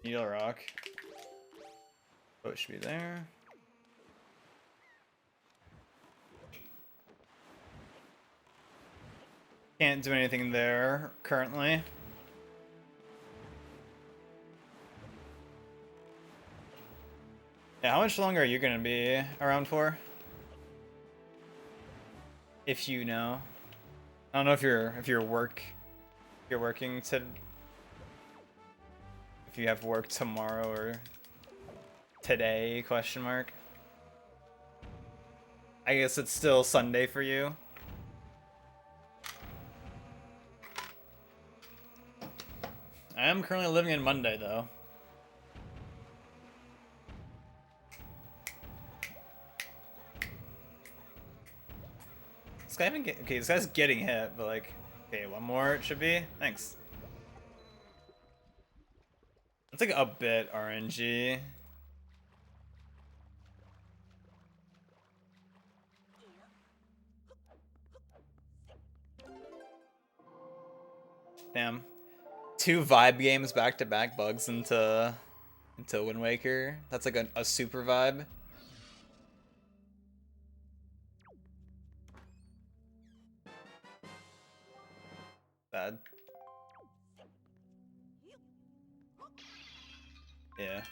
Needle rock. Boat should be there. Can't do anything there currently. Yeah, how much longer are you gonna be around for? If you know. I don't know if you're working to if you have work tomorrow or today, question mark. I guess it's still Sunday for you. I am currently living in Monday though. This guy even get okay, this guy's getting hit, but like okay, one more it should be. Thanks. It's like a bit RNG. Damn. 2 vibe games back to back bugs into Wind Waker. That's like a super vibe. Bad. Yeah.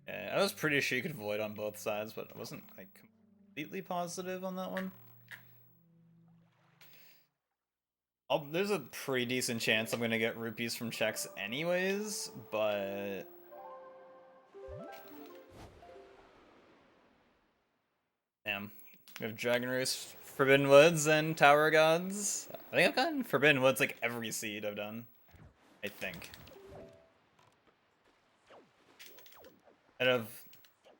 Yeah, I was pretty sure you could void on both sides, but I wasn't like completely positive on that one. There's a pretty decent chance I'm gonna get rupees from checks anyways, but damn. We have Dragon Roost, Forbidden Woods, and Tower of Gods. I think I've gotten Forbidden Woods like every seed I've done. I think. Out of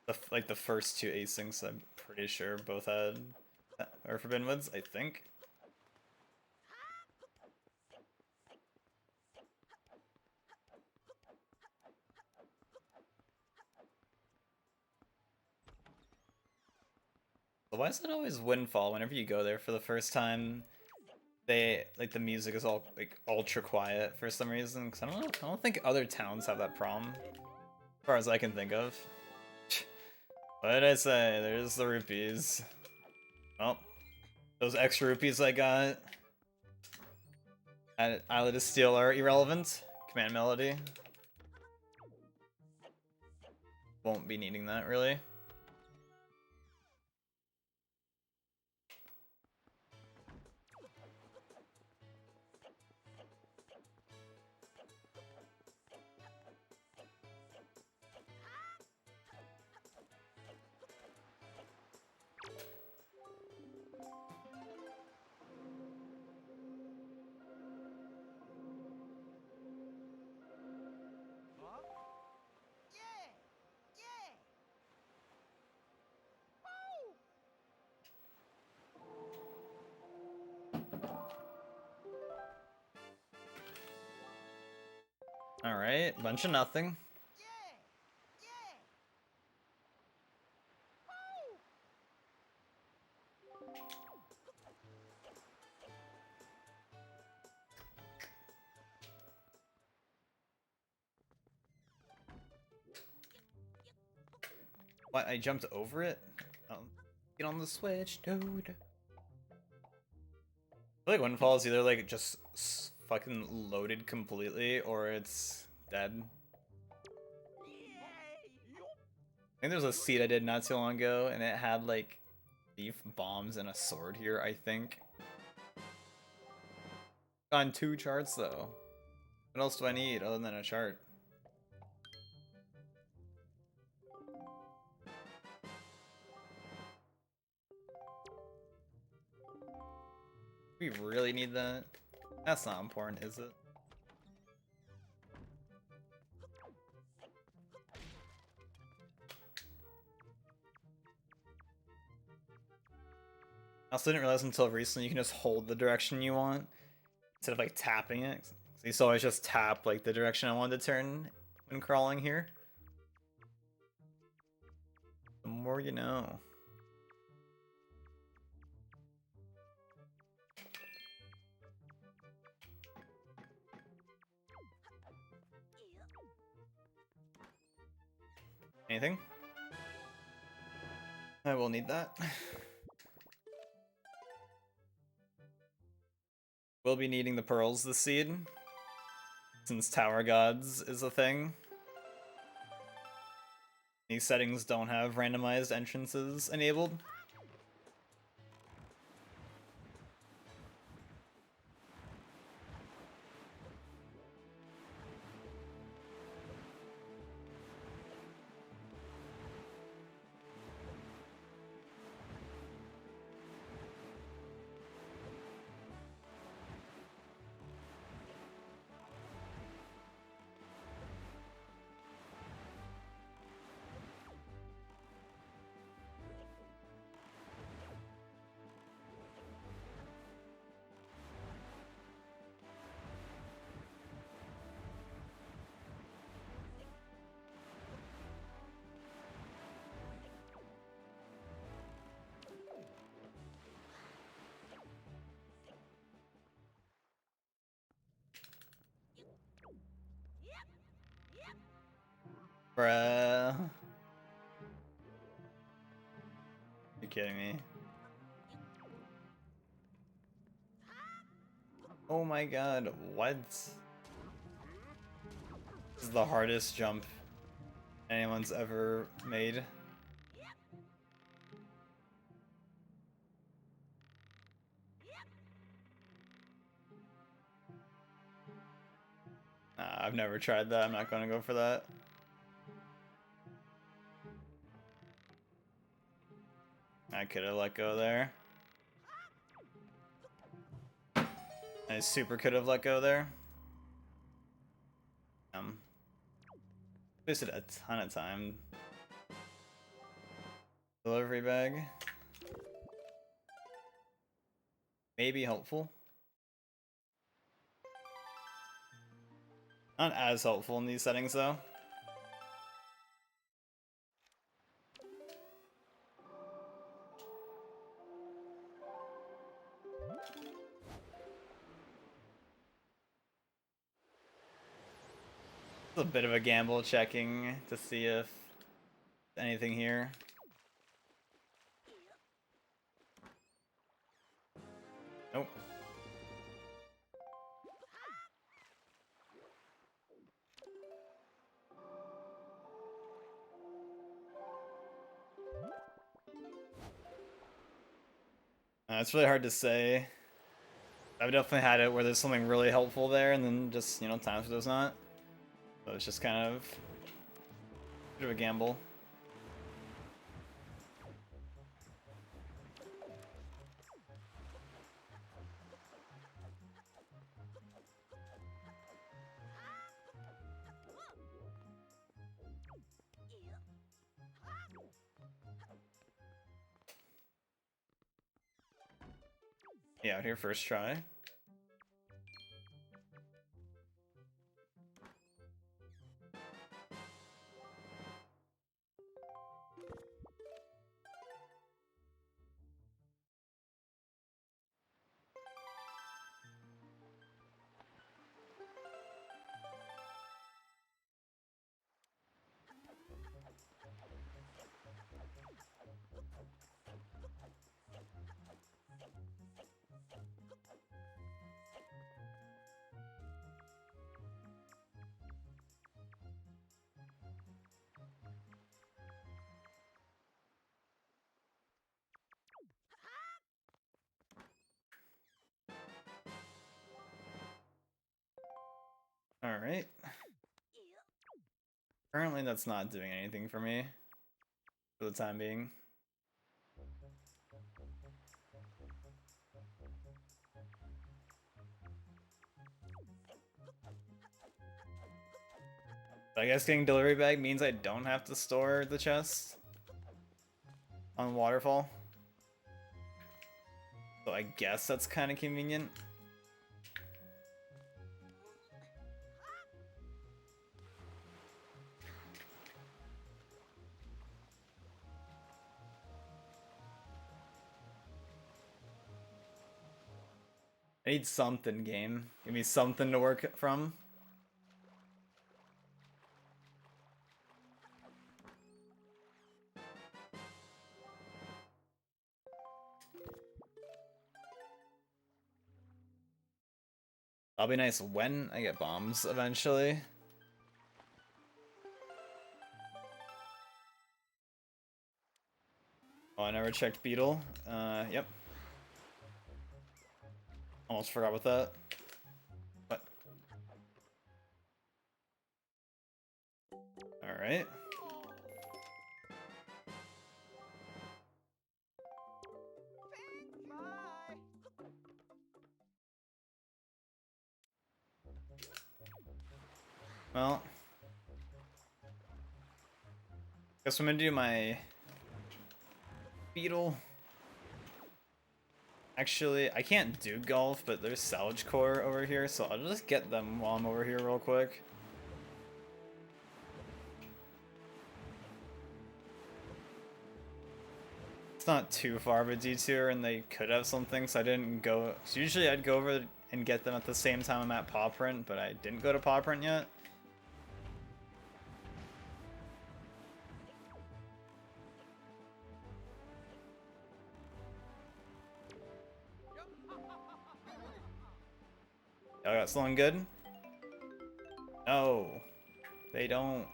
the first 2 asyncs, I'm pretty sure both had or Forbidden Woods, I think. But why is it always Windfall whenever you go there for the first time? They like the music is all like ultra quiet for some reason. Cause I don't think other towns have that problem, as far as I can think of. What did I say? There's the rupees. Oh, those extra rupees I got at Islet of Steel are irrelevant. Command Melody. Won't be needing that really. Alright, bunch of nothing. What, I jumped over it? Oh, get on the switch, dude. I feel like Windfall is either like just fucking loaded completely or it's dead. I think there was a seed I did not too long ago and it had like thief, bombs, and a sword here, I think. On 2 charts though. What else do I need other than a chart? We really need that? That's not important, is it? I also didn't realize until recently you can just hold the direction you want instead of like tapping it. So I used to always just tap like the direction I wanted to turn when crawling here. The more you know. Anything? I will need that. We'll be needing the pearls this seed, since Tower Gods is a thing. These settings don't have randomized entrances enabled. Bruh. You kidding me? Oh my god, what? This is the hardest jump anyone's ever made. I've never tried that, I'm not gonna go for that. I could have let go there. I super could have let go there. Wasted a ton of time. Delivery bag. Maybe helpful. Not as helpful in these settings though. It's a bit of a gamble checking to see if anything here. Nope. It's really hard to say. I've definitely had it where there's something really helpful there and then just, you know, times where there's not. So it's just kind of a bit of a gamble. Yeah, out here first try. Alright. Currently that's not doing anything for me. For the time being. I guess getting delivery bag means I don't have to store the chest on waterfall. So I guess that's kind of convenient. I need something, game. Give me something to work from. That'll be nice when I get bombs eventually. Oh, I never checked Beetle. Yep. Almost forgot about that. What? Alright. Well, guess I'm gonna do my Beetle. Actually, I can't do golf, but there's salvage core over here, so I'll just get them while I'm over here real quick. It's not too far of a detour, and they could have something, so I didn't go. So usually I'd go over and get them at the same time I'm at Paw Print, but I didn't go to Paw Print yet. Y'all got something good? No, they don't.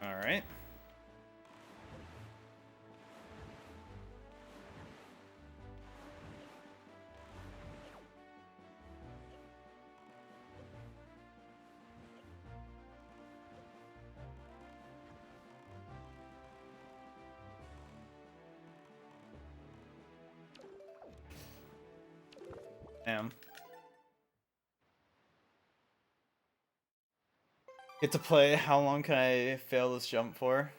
All right. Damn. Get to play. How long can I fail this jump for?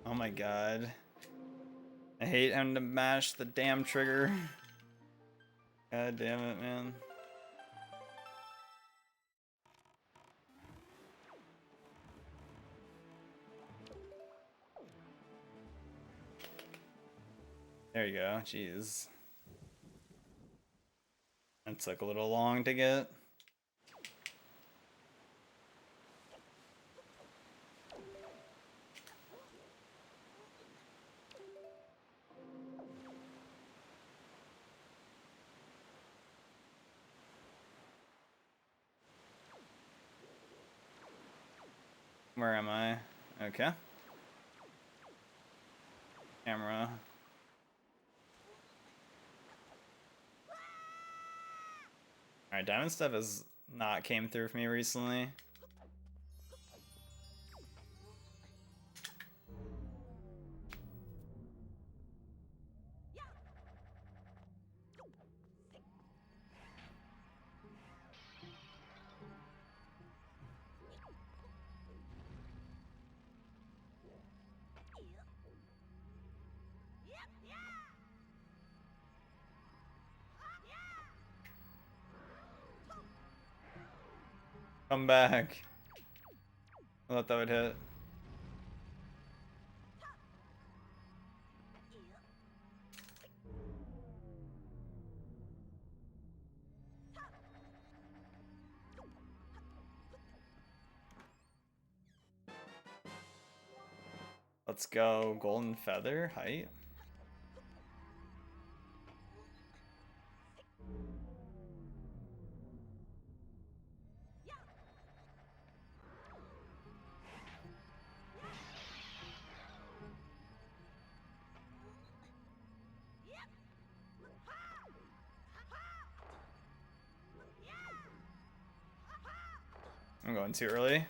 Oh my god. I hate having to mash the damn trigger. God damn it, man. There you go, jeez. That took a little long to get. Where am I? Okay. Camera. Alright, diamond stuff has not came through for me recently. Come back. I thought that would hit. Let's go. Golden feather height. I'm going too early.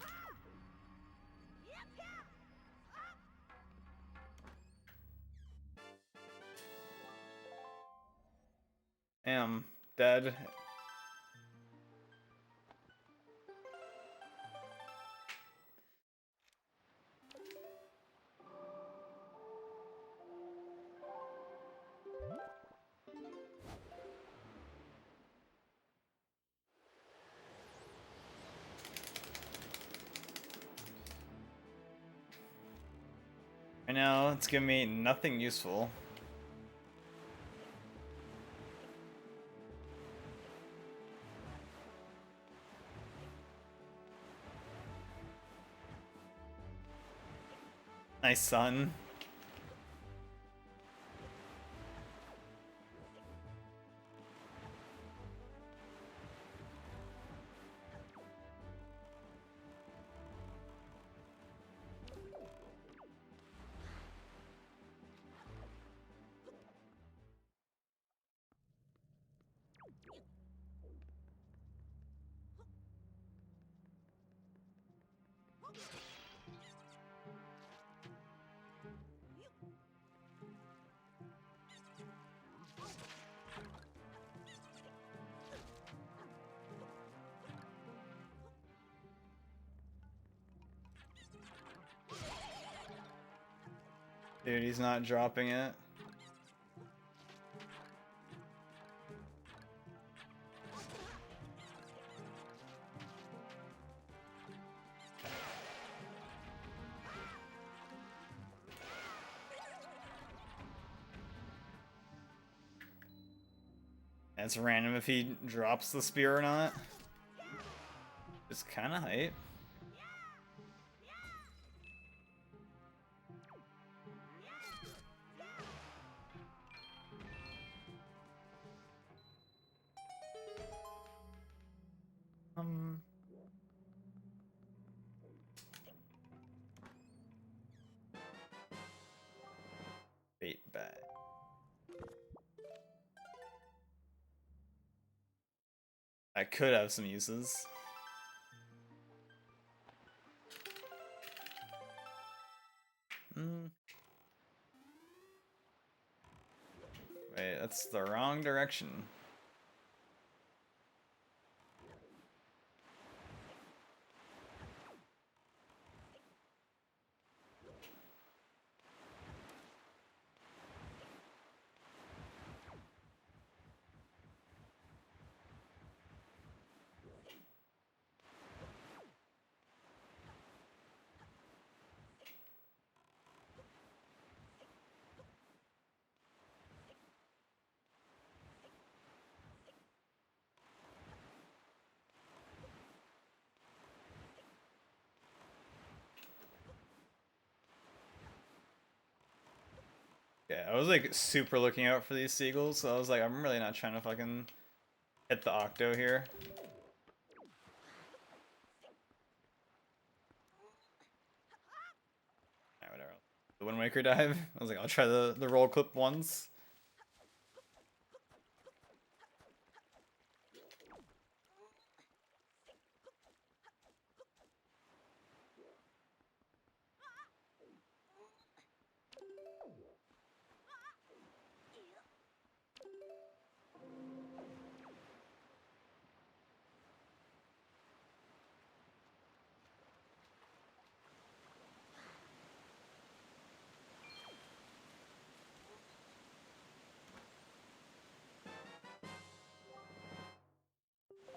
Am dead. Right now, it's giving me nothing useful. Nice, son. Dude, he's not dropping it. It's random if he drops the spear or not. It's kind of hype. Bait bag. I could have some uses. Wait, that's the wrong direction. Yeah, I was like super looking out for these seagulls, so I was like, I'm really not trying to fucking hit the octo here. Alright, whatever. The Wind Waker dive. I was like, I'll try the roll clip once.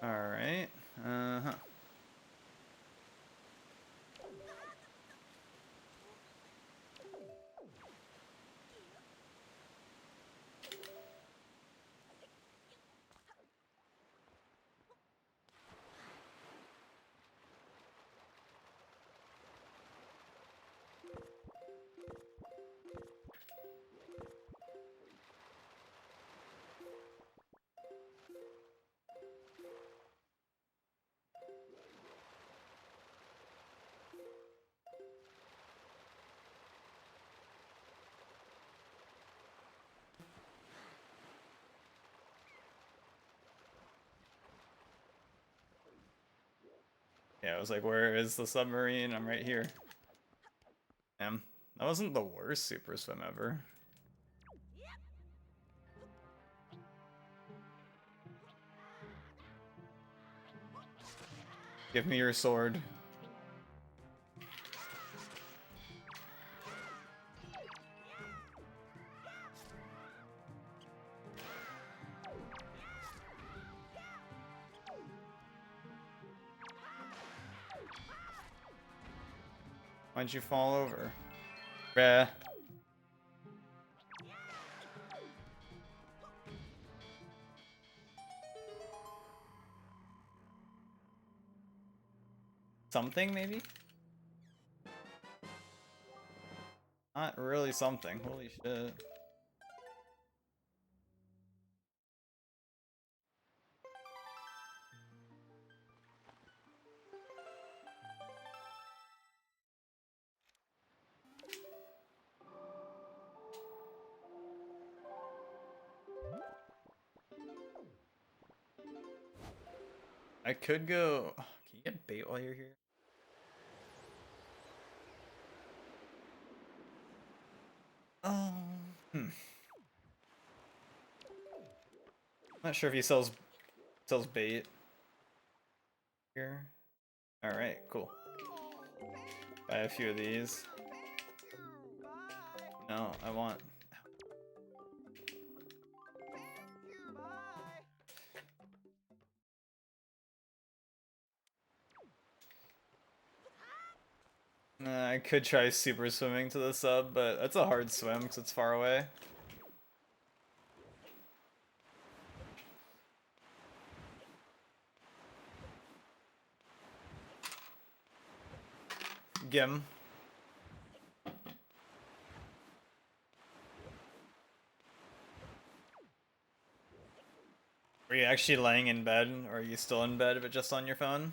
Alright. Uh-huh. Yeah, I was like, where is the submarine? I'm right here. Damn. That wasn't the worst super swim ever. Give me your sword. Why'd you fall over? Bruh. something, maybe? Not really something. Holy shit. I could go... Can you get bait while you're here? Oh... Not sure if he sells bait here. Alright, cool. Buy a few of these. No, I want... I could try super swimming to the sub, but that's a hard swim because it's far away. Gim. Are you actually laying in bed, or are you still in bed but just on your phone?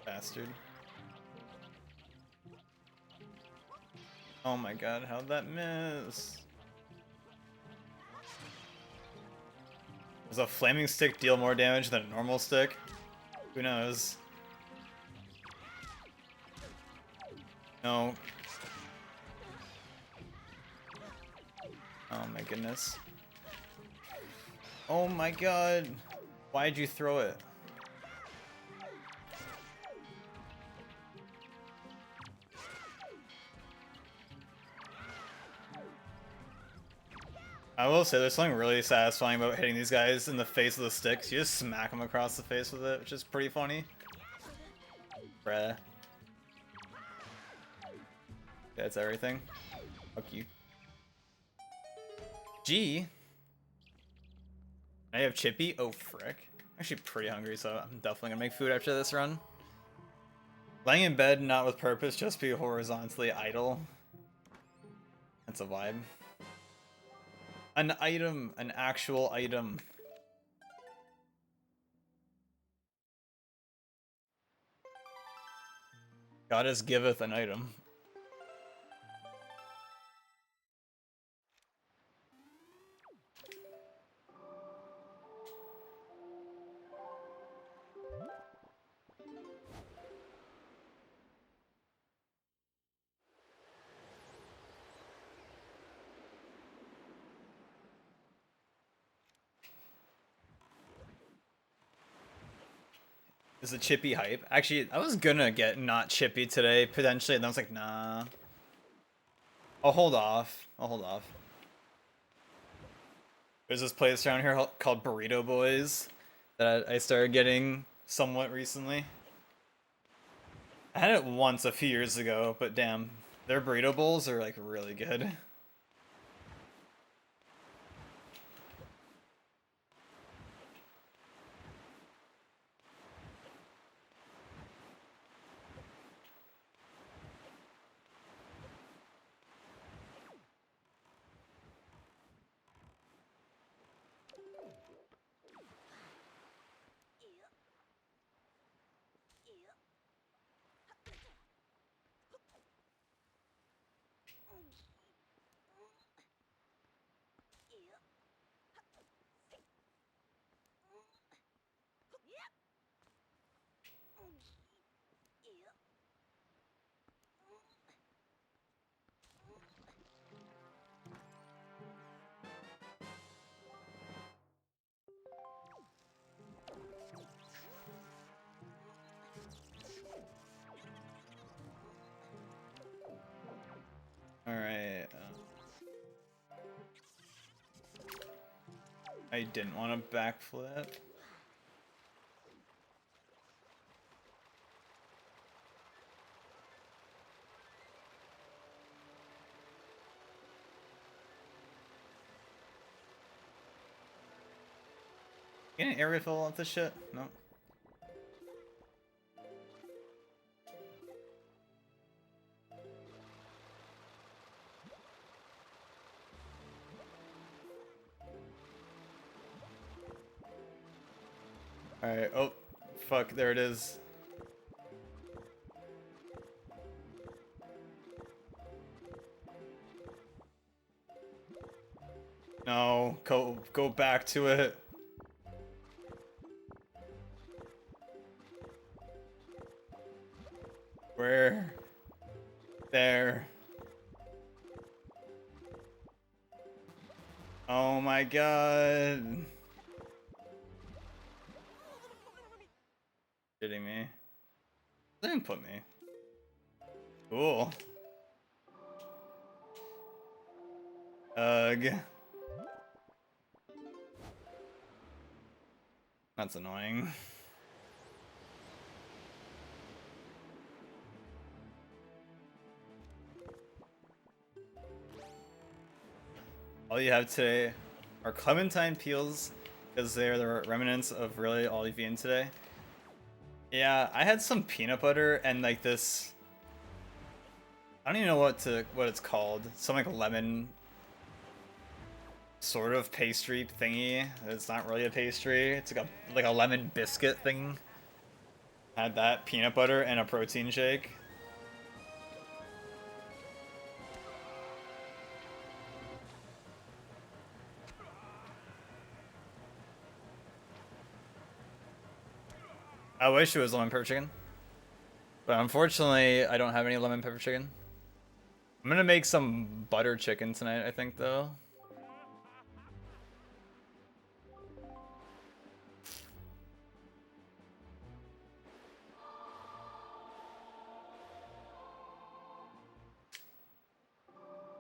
Bastard. Oh my god, how'd that miss? Does a flaming stick deal more damage than a normal stick? Who knows? No. Oh my goodness. Oh my god. Why'd you throw it? I will say there's something really satisfying about hitting these guys in the face with the sticks. You just smack them across the face with it, which is pretty funny. Bruh. That's everything. Fuck you. G? I have Chippy? Oh frick. I'm actually pretty hungry, so I'm definitely gonna make food after this run. Laying in bed, not with purpose, just be horizontally idle. That's a vibe. An item, an actual item. Goddess giveth an item. Is the Chippy hype? Actually, I was gonna get not Chippy today, potentially, and I was like, nah. I'll hold off. I'll hold off. There's this place around here called Burrito Boys that I started getting somewhat recently. I had it once a few years ago, but damn, their burrito bowls are like really good. I didn't want to backflip. Get an air rifle off this shit? No. Alright, oh, fuck, there it is. No, go back to it. Where? There. Oh my god. Kidding me? They didn't put me. Cool. Ugh. That's annoying. All you have today are clementine peels, because they're the remnants of really all you've eaten today. Yeah, I had some peanut butter and like this. I don't even know what it's called. Some like lemon sort of pastry thingy. It's not really a pastry. It's like a lemon biscuit thing. Had that peanut butter and a protein shake. I wish it was lemon pepper chicken. But unfortunately, I don't have any lemon pepper chicken. I'm gonna make some butter chicken tonight, I think, though.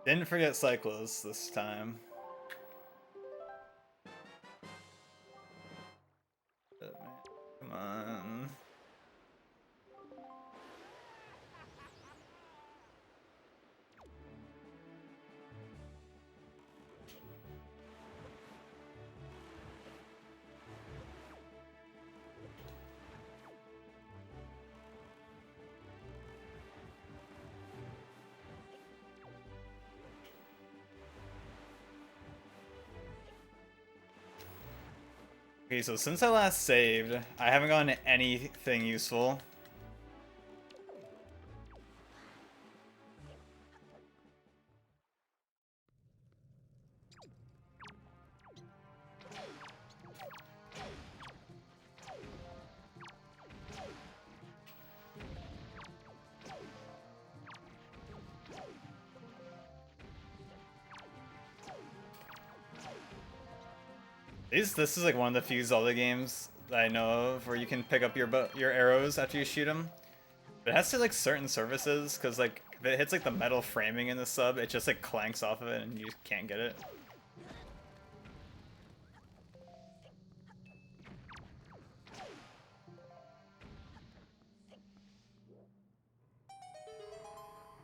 Didn't forget Cyclos this time. Come on. Okay, so since I last saved, I haven't gotten anything useful. This is like one of the few Zelda games that I know of where you can pick up your arrows after you shoot them. But it has to like certain surfaces, because like if it hits like the metal framing in the sub, it just like clanks off of it and you can't get it.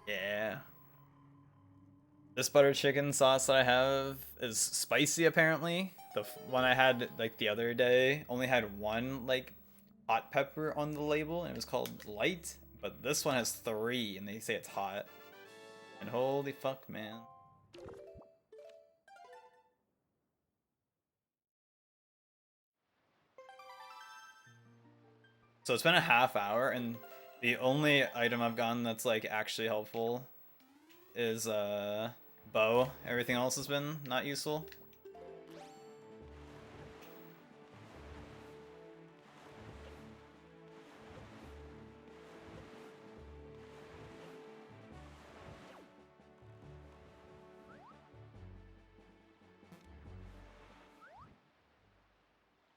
Yeah. This butter chicken sauce that I have is spicy apparently. The one I had like the other day only had one like hot pepper on the label and it was called light, but this one has 3 and they say it's hot. And holy fuck, man. So it's been a half hour and the only item I've gotten that's like actually helpful is bow. Everything else has been not useful.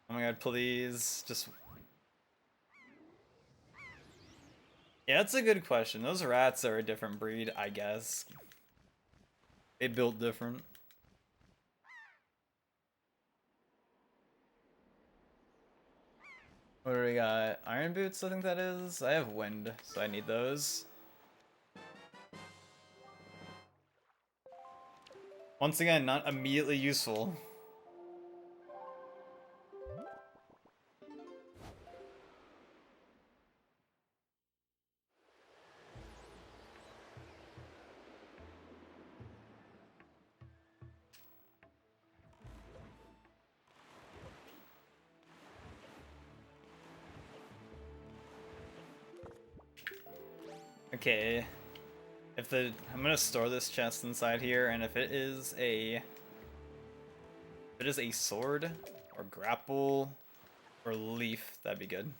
Oh my god, please, just... Yeah, that's a good question. Those rats are a different breed, I guess. They built different. What do we got? Iron boots, I think that is. I have wind, so I need those. Once again, not immediately useful. Okay. I'm gonna store this chest inside here, and if it is a sword or grapple or leaf, that'd be good.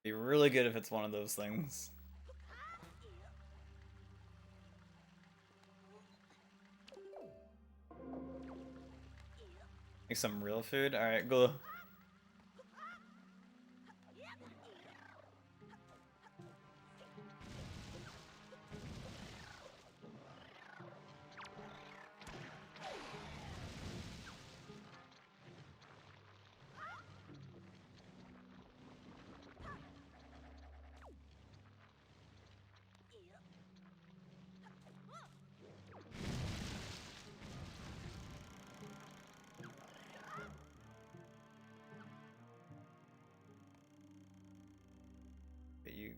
Be really good if it's one of those things. Make some real food. All right, go. You.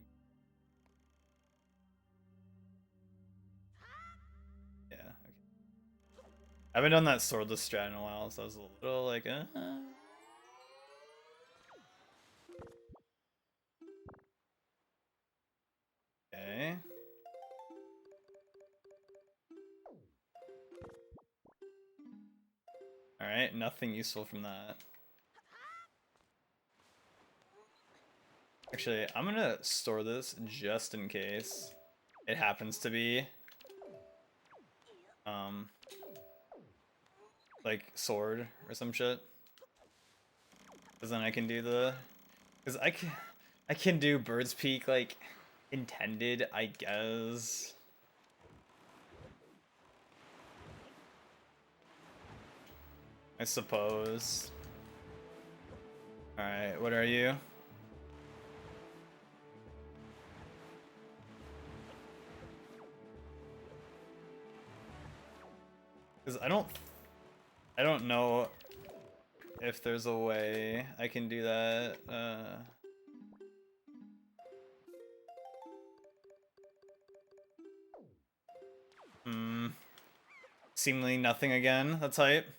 Yeah. Okay. I haven't done that swordless strat in a while, so I was a little like, Okay. All right, nothing useful from that. Actually, I'm gonna store this just in case it happens to be like sword or some shit. Cause then I can do cause I can do bird's peak like intended, I guess. I suppose. All right, what are you? Cause I don't know if there's a way I can do that. Seemingly nothing again. That's hype. Is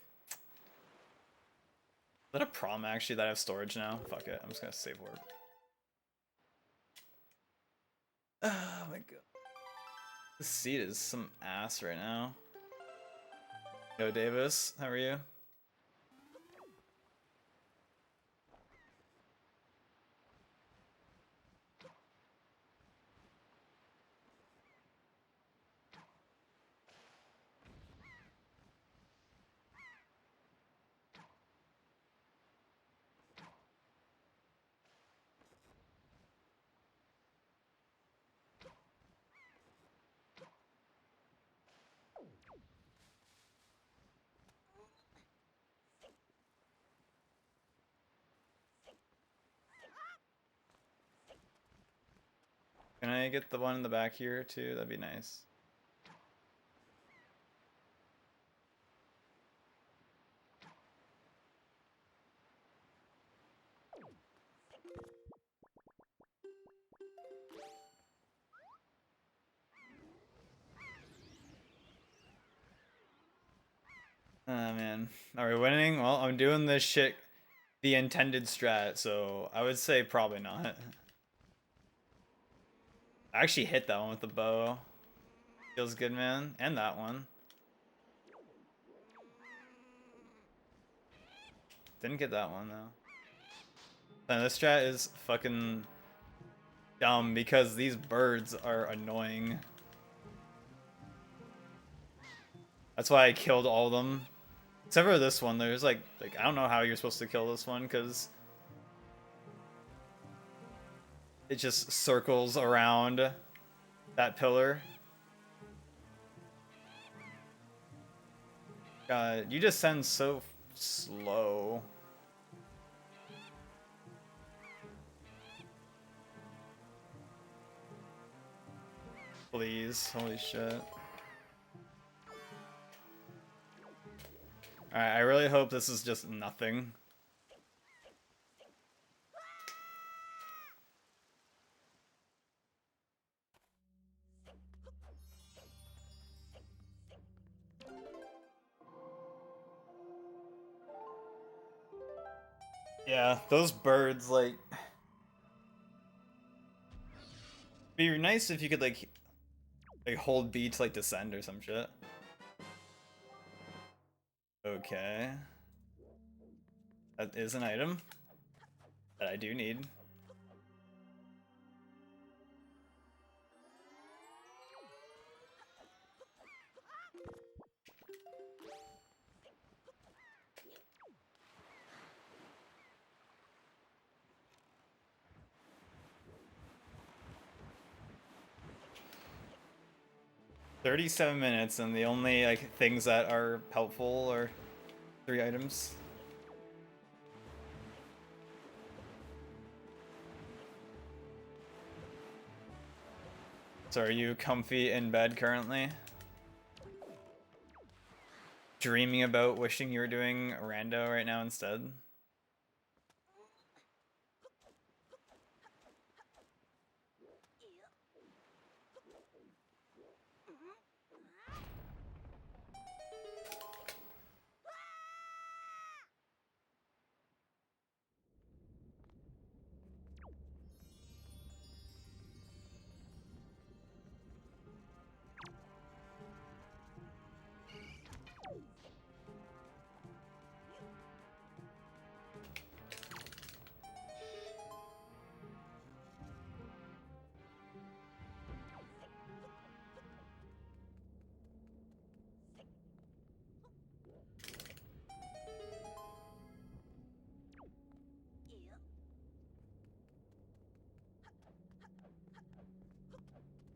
that a prom actually that I have storage now? Fuck it. I'm just gonna save warp. Oh my god. This seat is some ass right now. Yo, Davis. How are you? Can I get the one in the back here too? That'd be nice. Oh man. Are we winning? Well, I'm doing this shit the intended strat, so I would say probably not. I actually hit that one with the bow. Feels good, man. And that one. Didn't get that one though. And this strat is fucking dumb because these birds are annoying. That's why I killed all of them. Except for this one, there's like I don't know how you're supposed to kill this one because it just circles around That pillar. God, you descend so slow. Please, holy shit. Alright, I really hope this is just nothing. Yeah, those birds, like... Be nice if you could, like hold B to, like, descend or some shit. Okay. That is an item that I do need. "37 minutes, and the only, like, things that are helpful are 3 items. So are you comfy in bed currently? Dreaming about wishing you were doing rando right now instead?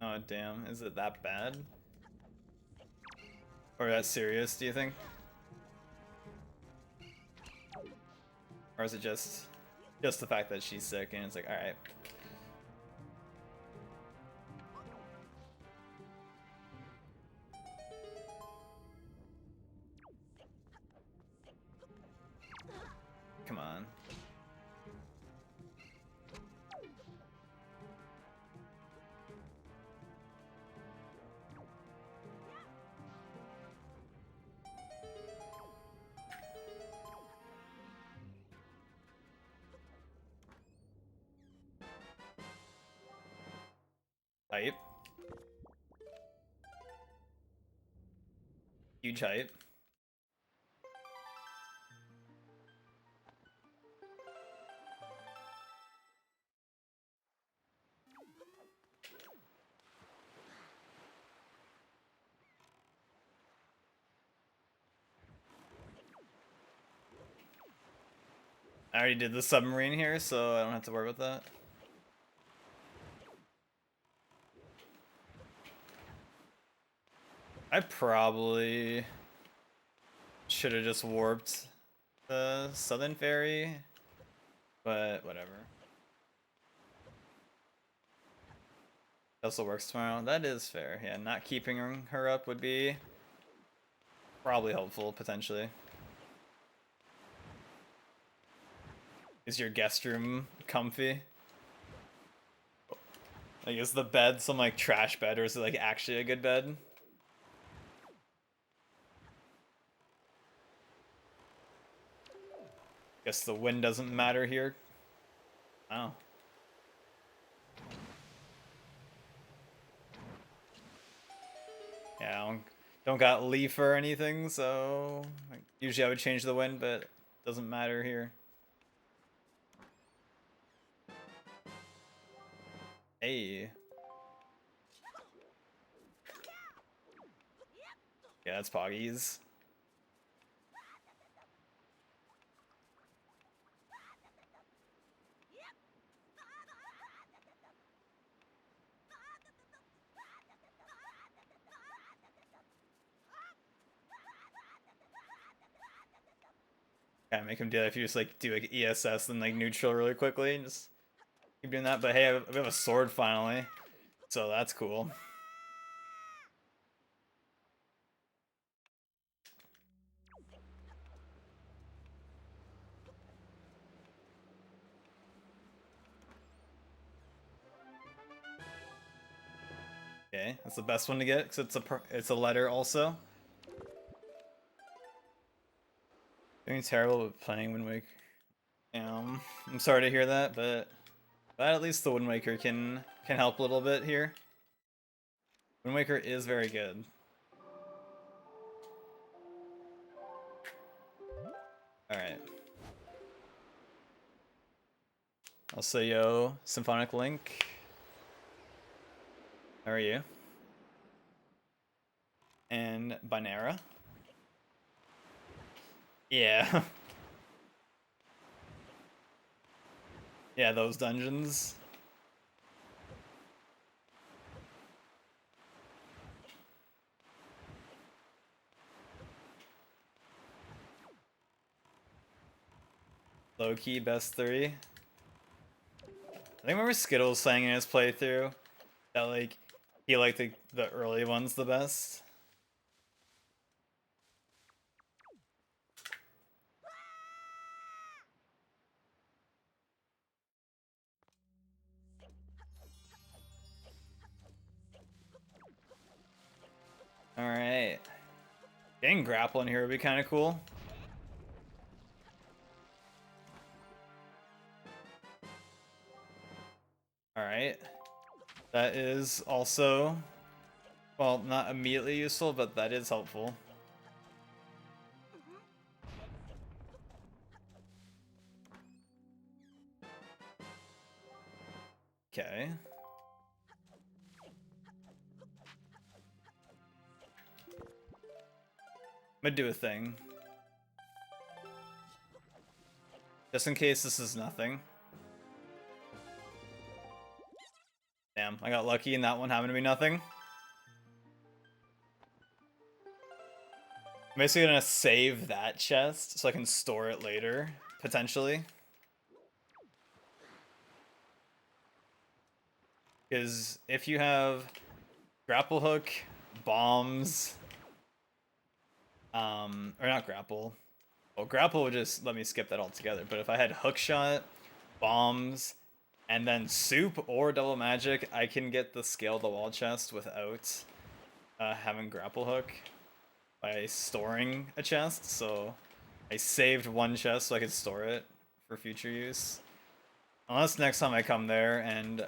Oh damn, is it that bad? Or that serious, do you think? Or is it just the fact that she's sick and it's like, alright. Come on. Hype. Huge hype. I already did the submarine here, so I don't have to worry about that. I probably should have just warped the southern ferry, but whatever. Also works tomorrow. That is fair. Yeah, not keeping her up would be probably helpful, potentially. Is your guest room comfy? Like, is the bed some, like, trash bed, or is it, like, actually a good bed? Guess the wind doesn't matter here. Oh. Yeah, I don't got leaf or anything, so like, usually I would change the wind, but it doesn't matter here. Hey. Yeah, that's Poggies. Kind of make him do that if you just like do like ESS and like neutral really quickly and just keep doing that. But hey, we have a sword finally, so that's cool. Okay, that's the best one to get because it's a letter also. Doing terrible with playing Wind Waker. I'm sorry to hear that, but at least the Wind Waker can help a little bit here. Wind Waker is very good. All right. Also, yo, Symphonic Link. How are you? And Binera. Yeah. Yeah, those dungeons. Low-key best 3. I think I remember Skittles saying in his playthrough that like he liked the early ones the best. Alright. Getting grapple in here would be kind of cool. Alright. That is also, well, not immediately useful, but that is helpful. Okay. I'm gonna do a thing. Just in case this is nothing. Damn, I got lucky and that one happened to be nothing. I'm basically gonna save that chest so I can store it later, potentially. Because if you have grapple hook, bombs, or not grapple. Well, grapple would just let me skip that altogether. But if I had hook shot, bombs, and then soup or double magic, I can get the scale the wall chest without having grapple hook by storing a chest. So I saved one chest so I could store it for future use. Unless next time I come there and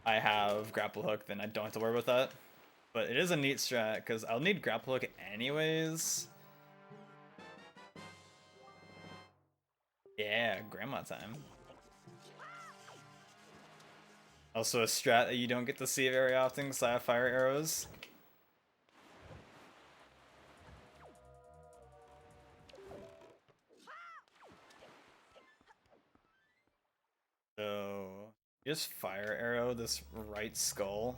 I have grapple hook, then I don't have to worry about that. But it is a neat strat, because I'll need grapple hook anyways. Yeah, grandma time. Also a strat that you don't get to see very often, because I have fire arrows. So, just fire arrow this right skull.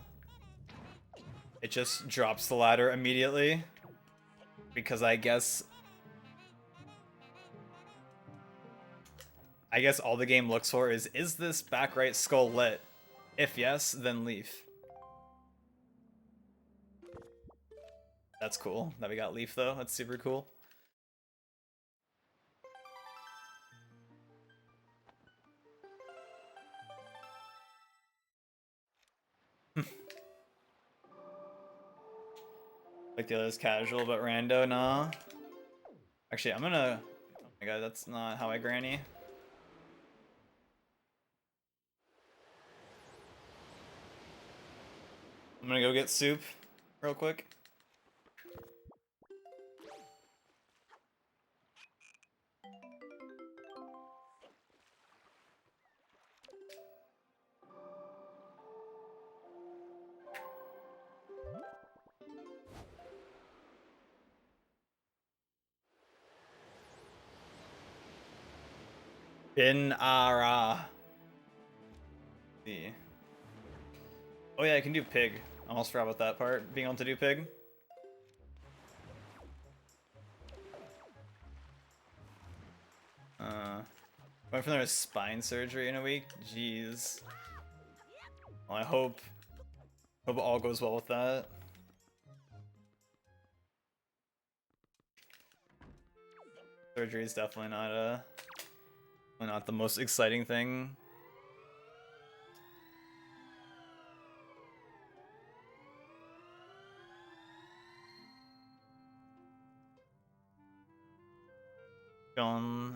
It just drops the ladder immediately. Because I guess all the game looks for is this back right skull lit? If yes, then leaf. That's cool that we got leaf though. That's super cool. Like the other's casual but rando, nah. Actually, I'm gonna... Oh my god, that's not how I granny. I'm gonna go get soup real quick. Bin Ara. See. Oh yeah, I can do pig. I almost forgot about that part, being able to do pig. Went for their spine surgery in a week. Jeez. Well, I hope all goes well with that. Surgery is definitely not the most exciting thing.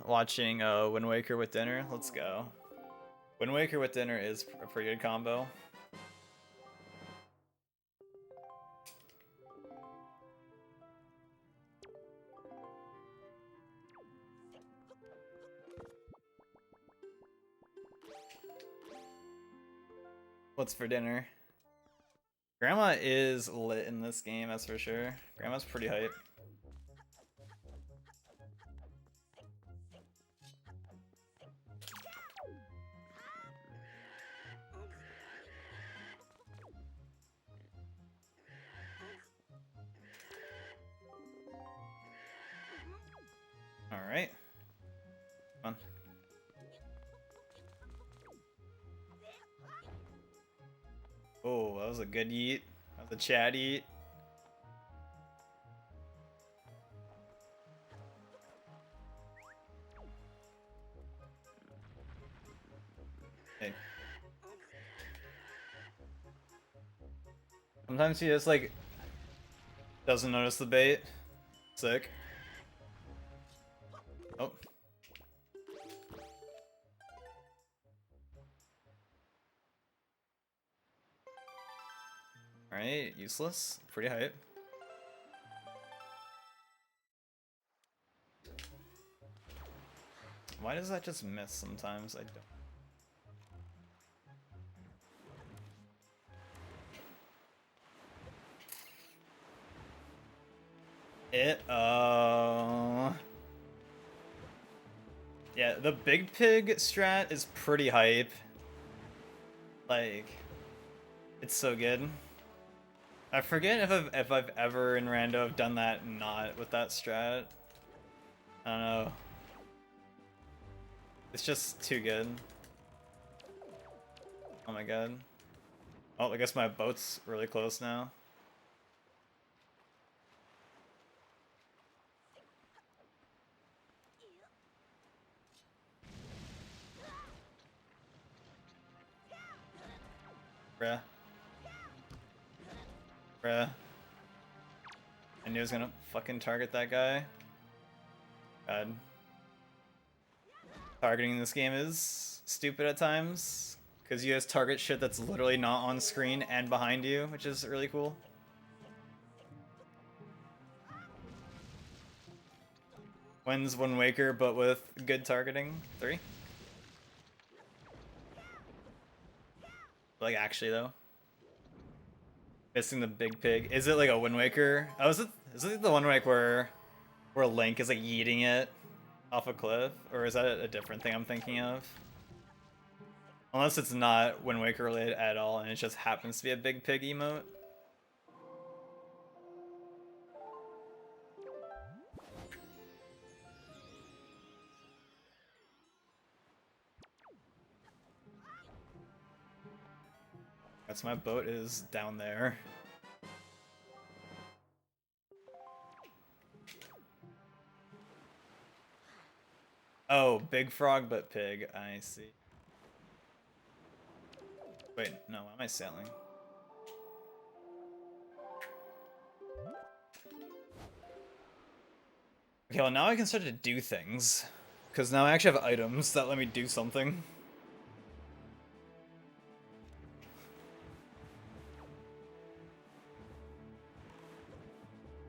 Watching Wind Waker with dinner. Let's go. Wind Waker with dinner is a pretty good combo. What's for dinner? Grandma is lit in this game, that's for sure. Grandma's pretty hype. Alright. Come on. Oh, that was a good yeet. That was a Chad yeet. Hey. Sometimes he just like doesn't notice the bait. Sick. Oh. Alright, useless. Pretty hype. Why does that just miss sometimes? I don't. Yeah, the big pig strat is pretty hype. Like, it's so good. I forget if I've ever in rando done that not with that strat. I don't know. It's just too good. Oh my god. Oh, I guess my boat's really close now. Bruh. Bruh. I knew I was gonna fucking target that guy. God. Targeting in this game is stupid at times, because you guys target shit that's literally not on screen and behind you, which is really cool. Wins Wind Waker, but with good targeting. 3? Like, actually, though. Missing the big pig. Is it like a Wind Waker? Oh, is it the one like where Link is like yeeting it off a cliff? Or is that a different thing I'm thinking of? Unless it's not Wind Waker related at all and it just happens to be a big pig emote. That's my boat is down there. Oh, big frog but pig. I see. Wait, no, why am I sailing? Okay, well now I can start to do things. Because now I actually have items that let me do something.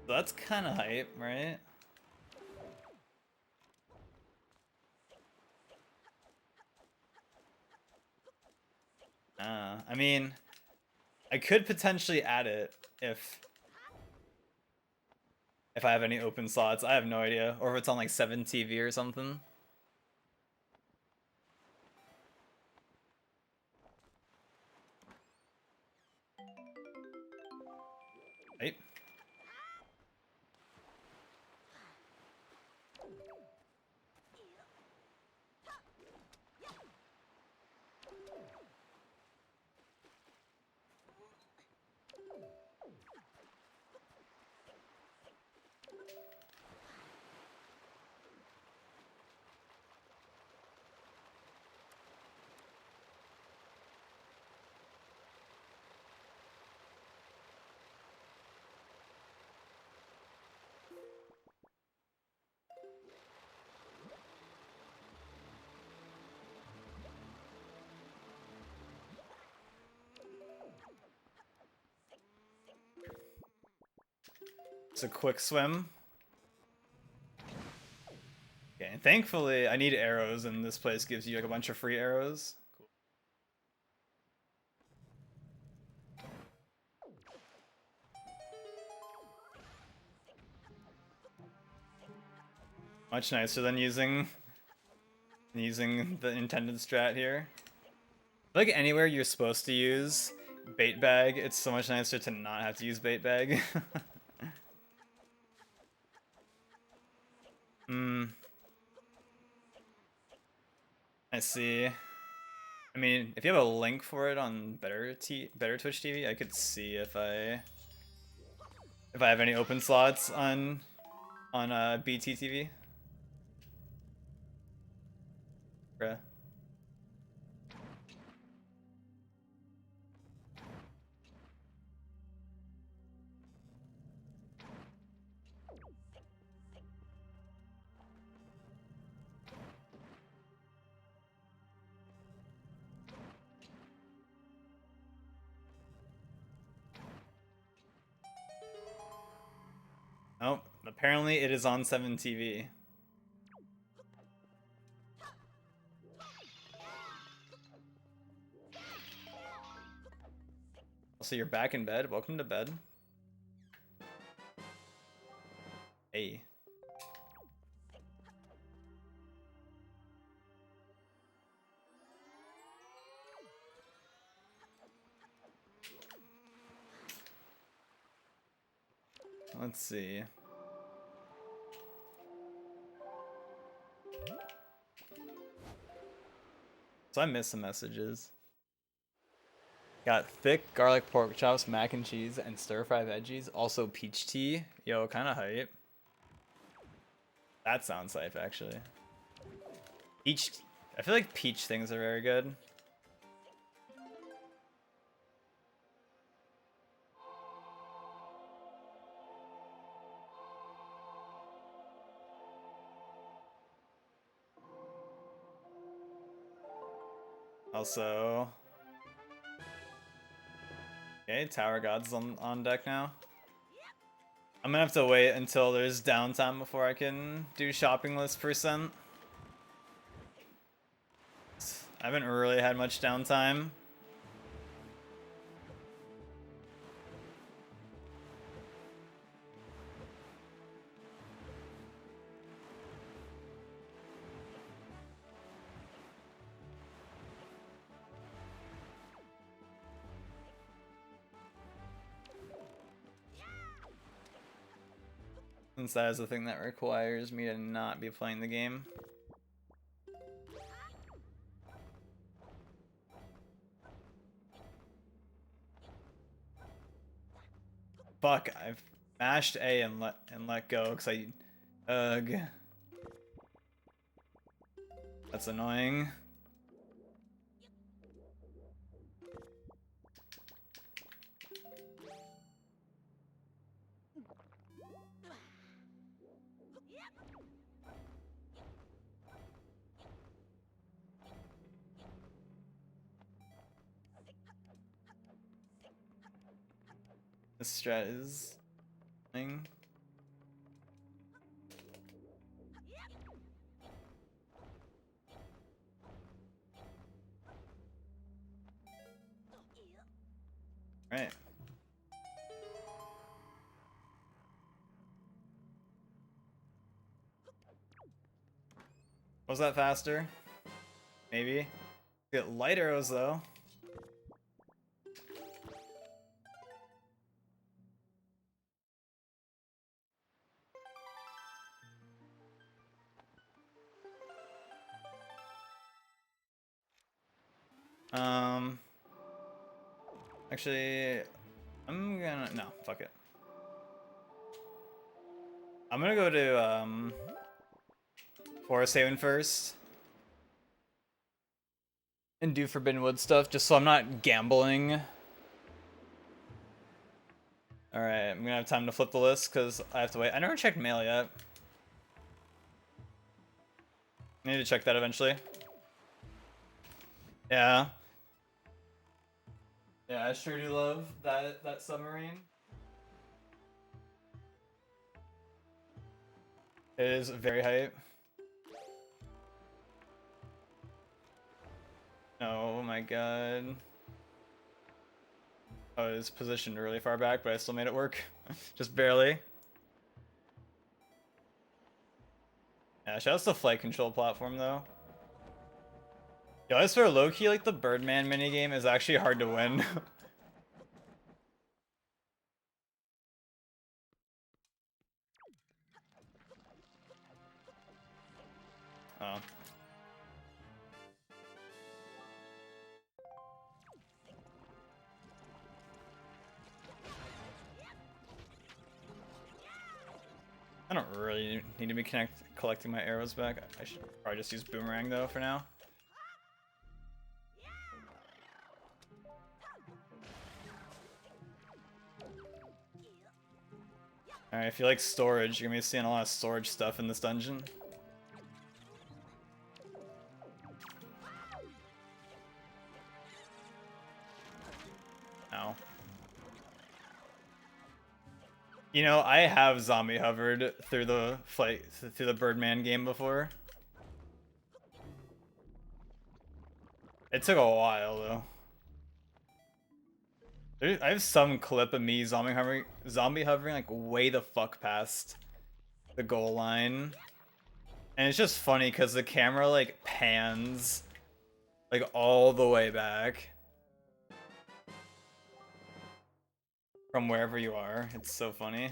So that's kind of hype, right? I mean, I could potentially add it if I have any open slots. I have no idea. Or if it's on like 7 TV or something. Right? It's a quick swim. Okay, and thankfully I need arrows, and this place gives you like a bunch of free arrows. Cool. Much nicer than using the intended strat here. Like anywhere you're supposed to use bait bag, it's so much nicer to not have to use bait bag. I see. I mean, if you have a link for it on Better Twitch TV, I could see if I have any open slots on BT TV. Bruh. Oh, apparently it is on 7 TV. So you're back in bed. Welcome to bed. Hey. Let's see. So I missed some messages. Got thick garlic pork chops, mac and cheese, and stir-fry veggies. Also peach tea. Yo, kind of hype. That sounds hype, actually. Peach. I feel like peach things are very good. Also, okay, Tower God's on deck now. I'm gonna have to wait until there's downtime before I can do shopping list %. I haven't really had much downtime. Since that is the thing that requires me to not be playing the game. Fuck, I've mashed A and let go because ugh. That's annoying. This strat is thing. Right. Was that faster? Maybe. Get light arrows though. Actually, no, fuck it. I'm gonna go to, Forest Haven first. And do Forbidden Wood stuff, just so I'm not gambling. Alright, I'm gonna have time to flip the list, because I have to wait. I never checked mail yet. I need to check that eventually. Yeah. Yeah, I sure do love that submarine. It is very hype. Oh my god. I was positioned really far back, but I still made it work. Just barely. Yeah, shout out to the flight control platform though. Yo, I swear low-key, like, the Birdman minigame is actually hard to win. Oh. I don't really need to be collecting my arrows back. I should probably just use Boomerang though for now. Alright, if you like storage, you're gonna be seeing a lot of storage stuff in this dungeon. Ow. You know, I have zombie hovered through the Birdman game before. It took a while though. I have some clip of me zombie hovering like way the fuck past the goal line. And it's just funny because the camera like pans like all the way back from wherever you are. It's so funny.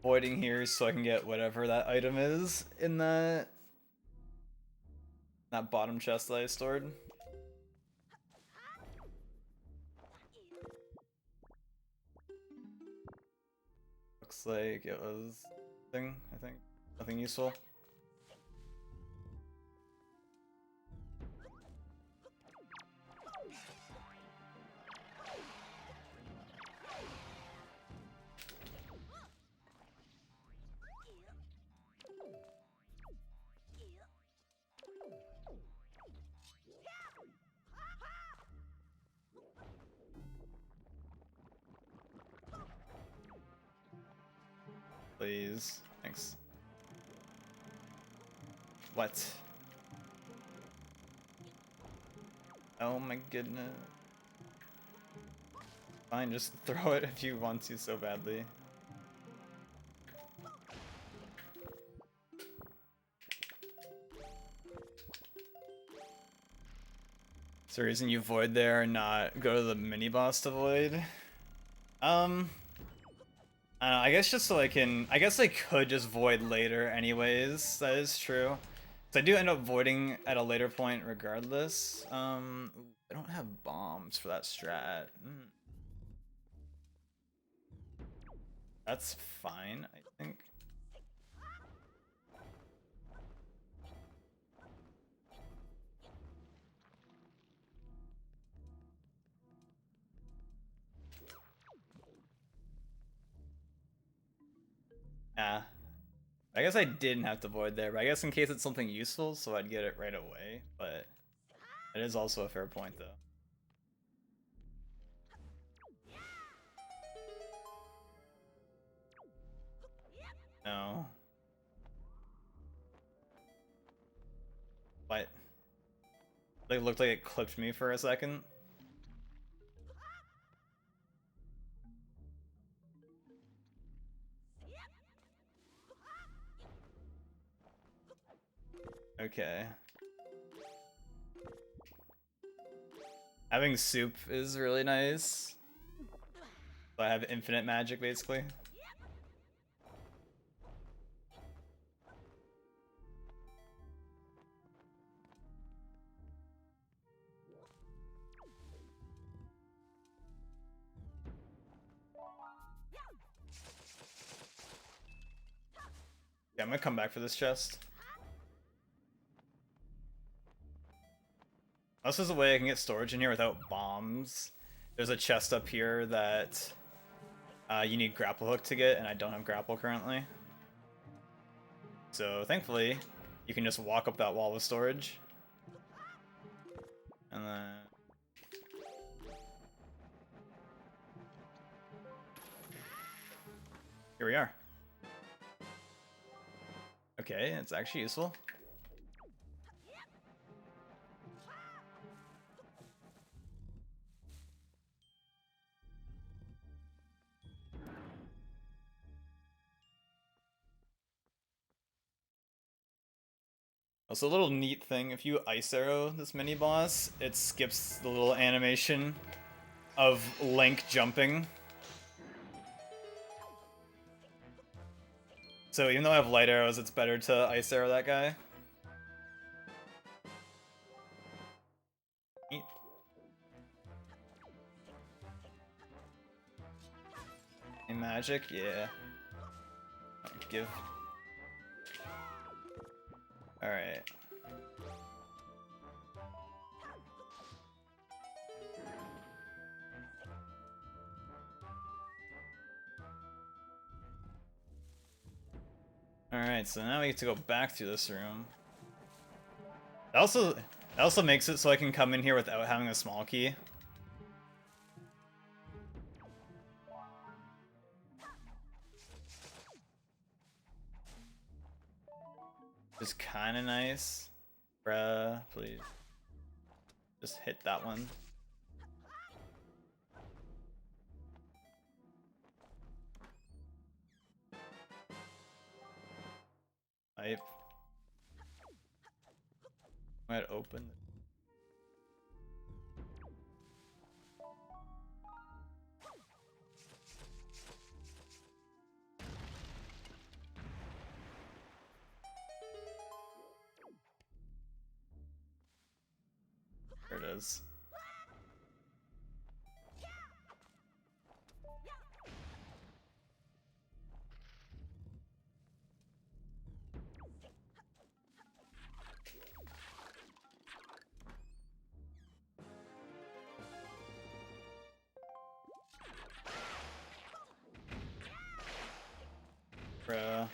Avoiding here so I can get whatever that item is in that bottom chest that I stored. Looks like it was thing, I think. Nothing useful. Please. Thanks. What? Oh my goodness. Fine, just throw it if you want to so badly. Is there a reason you void there and not go to the mini boss to void? I guess just so I can. I guess I could just void later, anyways. That is true. So I do end up voiding at a later point, regardless. I don't have bombs for that strat. That's fine, I think. Yeah. I guess I didn't have to void there, but I guess in case it's something useful, so I'd get it right away. But it is also a fair point, though. No. What? It looked like it clipped me for a second. Okay. Having soup is really nice. So I have infinite magic, basically. Yeah, I'm gonna come back for this chest. This is a way I can get storage in here without bombs. There's a chest up here that you need grapple hook to get, and I don't have grapple currently. So thankfully, you can just walk up that wall with storage. And then... here we are. Okay, it's actually useful. Also, a little neat thing, if you ice arrow this mini boss, it skips the little animation of Link jumping. So even though I have light arrows, it's better to ice arrow that guy. Neat. Any magic? Yeah. Give. Alright. Alright, so now we get to go back to this room. That also makes it so I can come in here without having a small key. It's kinda nice. Bruh, please. Just hit that one. Pipe. Might open. There it is. Bruh.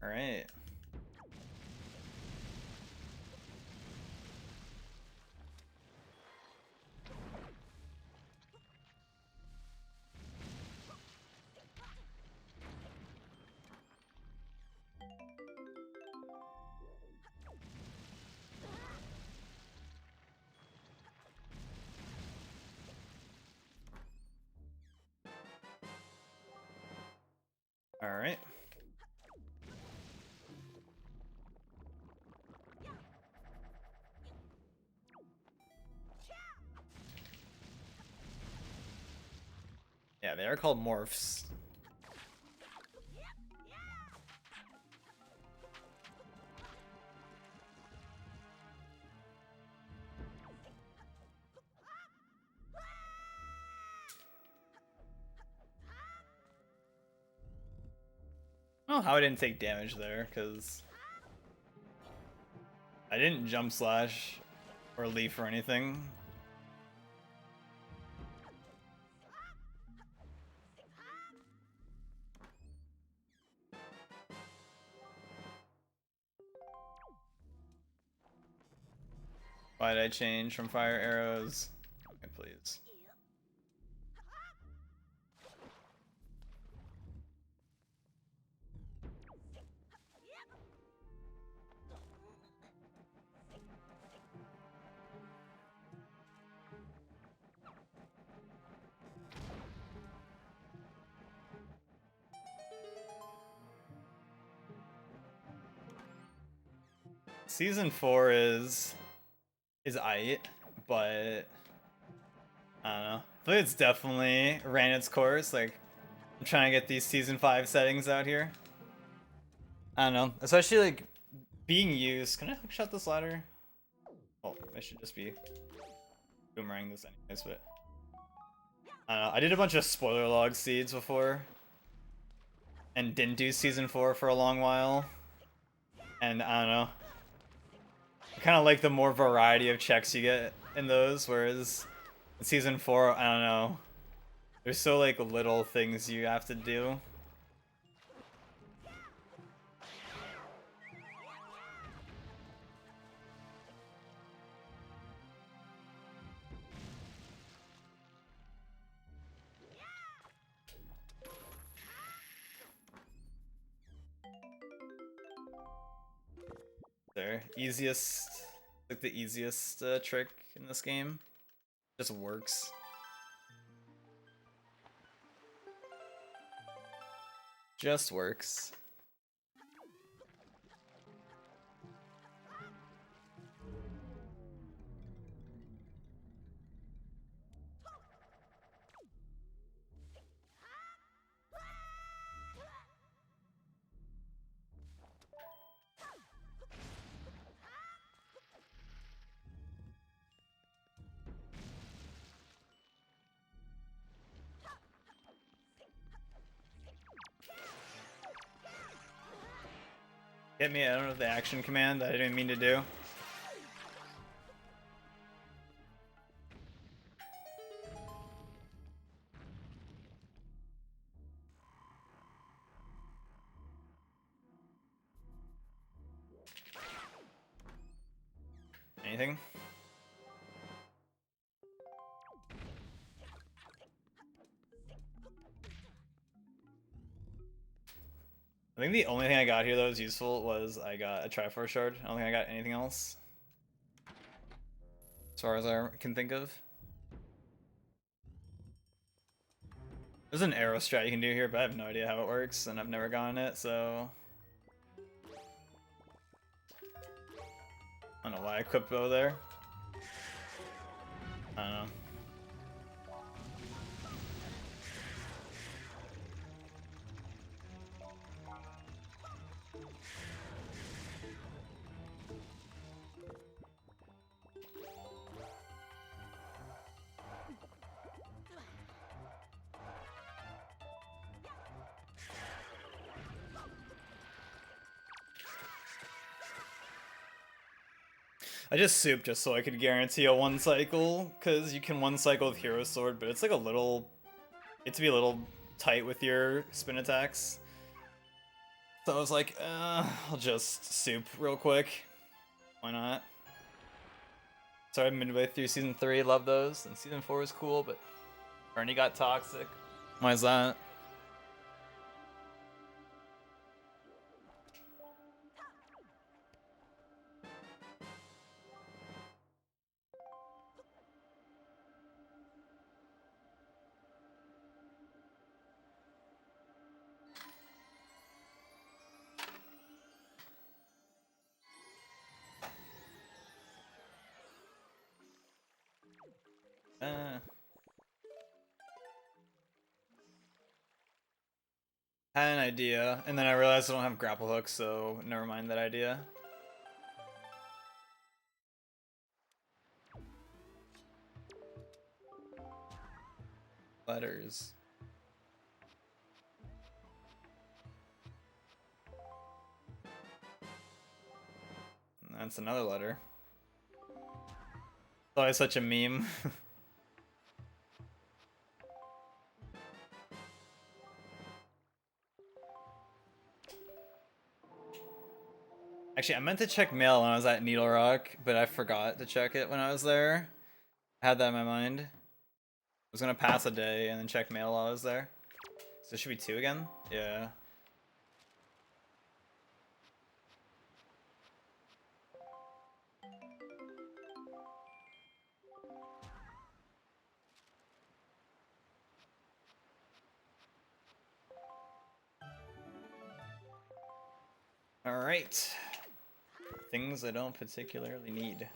Alright. Alright. Yeah, they are called morphs. I don't know how I didn't take damage there, because I didn't jump slash or leaf or anything. Why did I change from fire arrows? Okay, please. Season 4 is aight, but I don't know. I feel like it's definitely ran its course. Like, I'm trying to get these season 5 settings out here. I don't know, especially like being used. Can I hookshot this ladder? Well, I should just be boomerang this anyways, but I don't know. I did a bunch of spoiler log seeds before and didn't do season 4 for a long while, and I don't know. I kind of like the more variety of checks you get in those, whereas in season 4, I don't know. There's so like little things you have to do. There, easiest, like the easiest trick in this game. Just works. Just works. Hit me, I don't know the action command that I didn't mean to do. Anything? I think the only thing I got here that was useful was I got a Triforce Shard. I don't think I got anything else. As far as I can think of. There's an arrow strat you can do here, but I have no idea how it works, and I've never gotten it, so... I don't know why I equipped bow there. I don't know. I just souped just so I could guarantee a one cycle, because you can one cycle with Hero Sword, but it's like a little... It's to be a little tight with your spin attacks. So I was like, I'll just soup real quick. Why not? Sorry, I'm midway through Season 3, love those. And Season 4 was cool, but Ernie got toxic. Why is that? Had an idea, and then I realized I don't have grapple hooks, so never mind that idea. Letters. And that's another letter. Always such a meme. Actually, I meant to check mail when I was at Needle Rock, but I forgot to check it when I was there. I had that in my mind. I was gonna pass a day and then check mail while I was there. So it should be 2 again? Yeah. Alright. Things I don't particularly need.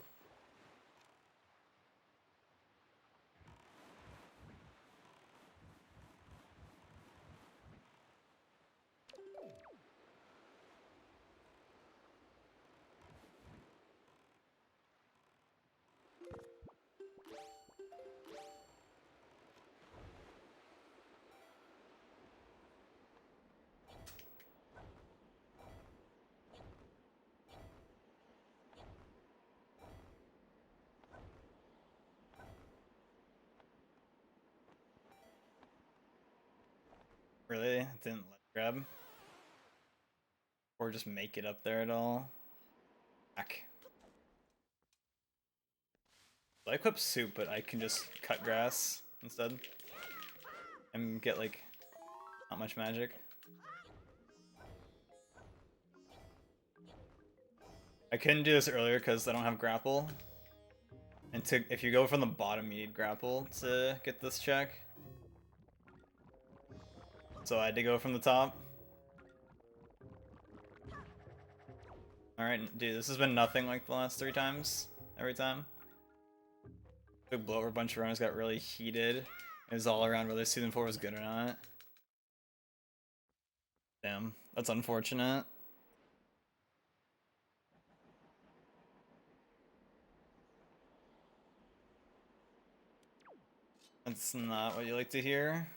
Really? It didn't let grab? Or just make it up there at all? Back. So I equip soup, but I can just cut grass instead. And get, like, not much magic. I couldn't do this earlier because I don't have grapple. And if you go from the bottom, you need grapple to get this check. So I had to go from the top. Alright, dude, this has been nothing like the last 3 times. Every time. Big blow over a bunch of runners got really heated. It was all around whether Season 4 was good or not. Damn, that's unfortunate. That's not what you like to hear.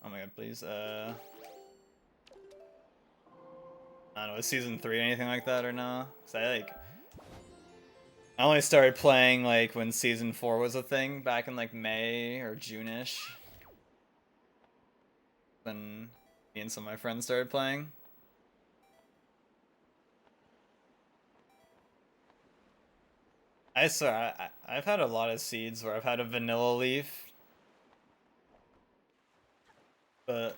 Oh my god, please, I don't know, is Season 3 anything like that or no? Cause I only started playing, like, when Season 4 was a thing, back in, like, May or June-ish. When me and some of my friends started playing. I swear, I've had a lot of seeds where I've had a vanilla leaf. But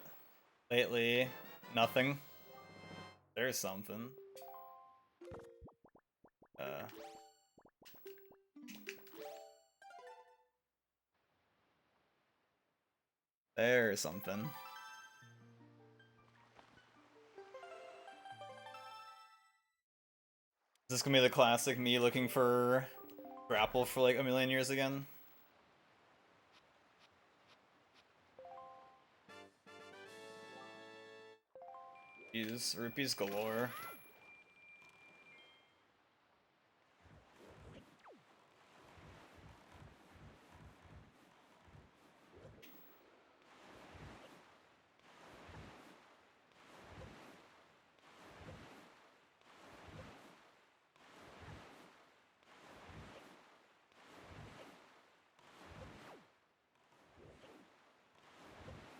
lately, nothing. There's something. There's something. Is this gonna be the classic me looking for grapple for like a million years again? Use rupees galore.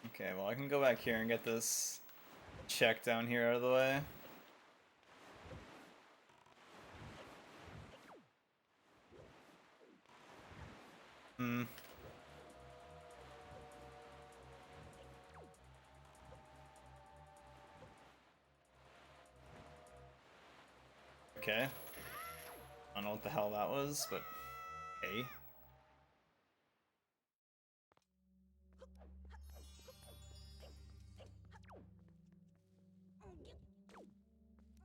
Okay, well I can go back here and get this check down here out of the way. Okay. I don't know what the hell that was, but hey.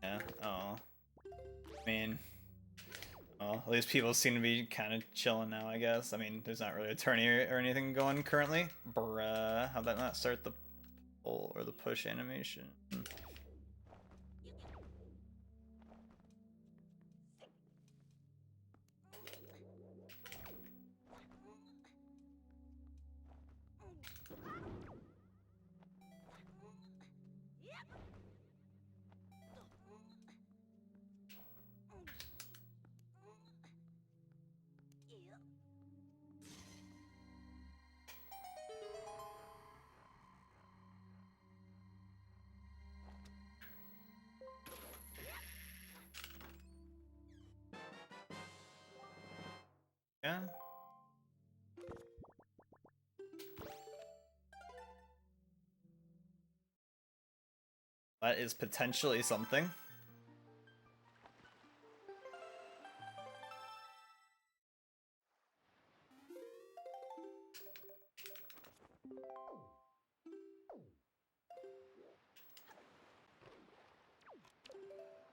Yeah, oh. I mean, well, at least people seem to be kind of chilling now, I guess. I mean, there's not really a tourney or anything going currently. Bruh, how'd that not start the pull or the push animation? Yeah. That is potentially something.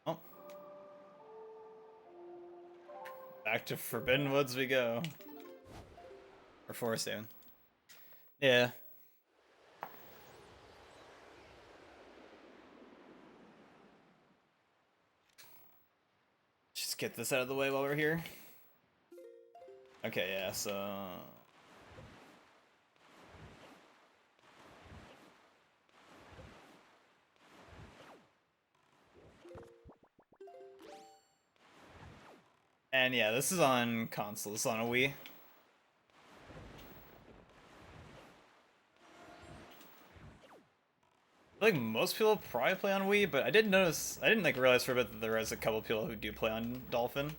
Oh. Back to Forbidden Woods we go. Or Forest Haven. Yeah. Just get this out of the way while we're here. Okay, yeah, so... And yeah, this is on console, this is on a Wii. feel like most people probably play on Wii, but I did notice, I didn't like realize for a bit that there was a couple people who do play on Dolphin.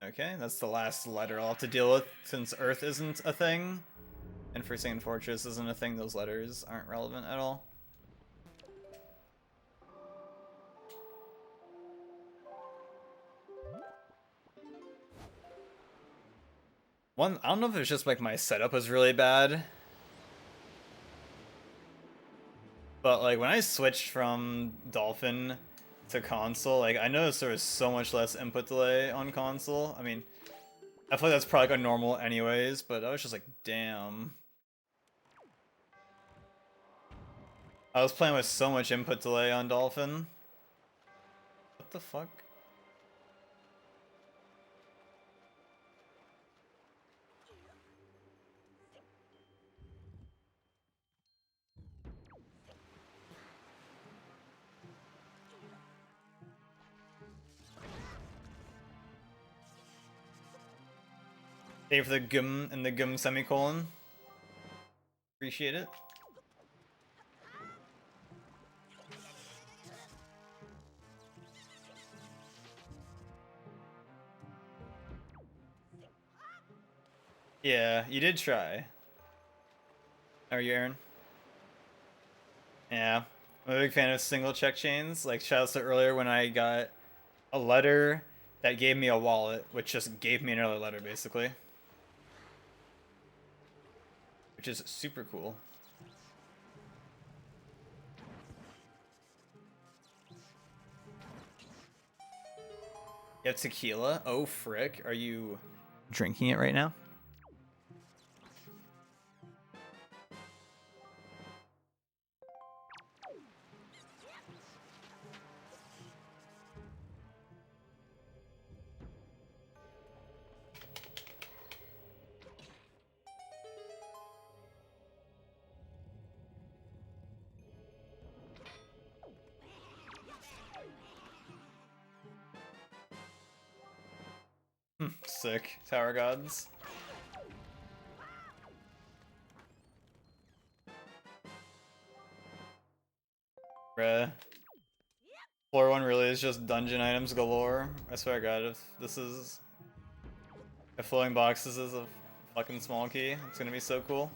Okay, that's the last letter I'll have to deal with since Earth isn't a thing. And Forsaken Fortress isn't a thing, those letters aren't relevant at all. I don't know if it's just like my setup was really bad. But like when I switched from Dolphin to console, like I noticed there was so much less input delay on console. I mean, I feel like that's probably like a normal anyways, but I was just like, damn. I was playing with so much input delay on Dolphin. What the fuck? Thank you for the gum and the gum semicolon. Appreciate it. Yeah, you did try. How are you, Aaron? Yeah, I'm a big fan of single check chains. Like, shout out to earlier when I got a letter that gave me a wallet, which just gave me another letter, basically. Which is super cool. You have tequila? Oh, frick. Are you drinking it right now? Sick. Tower gods. Bruh. Floor 1 really is just dungeon items galore. I swear to god, if this is... If floating boxes is a fucking small key, it's gonna be so cool.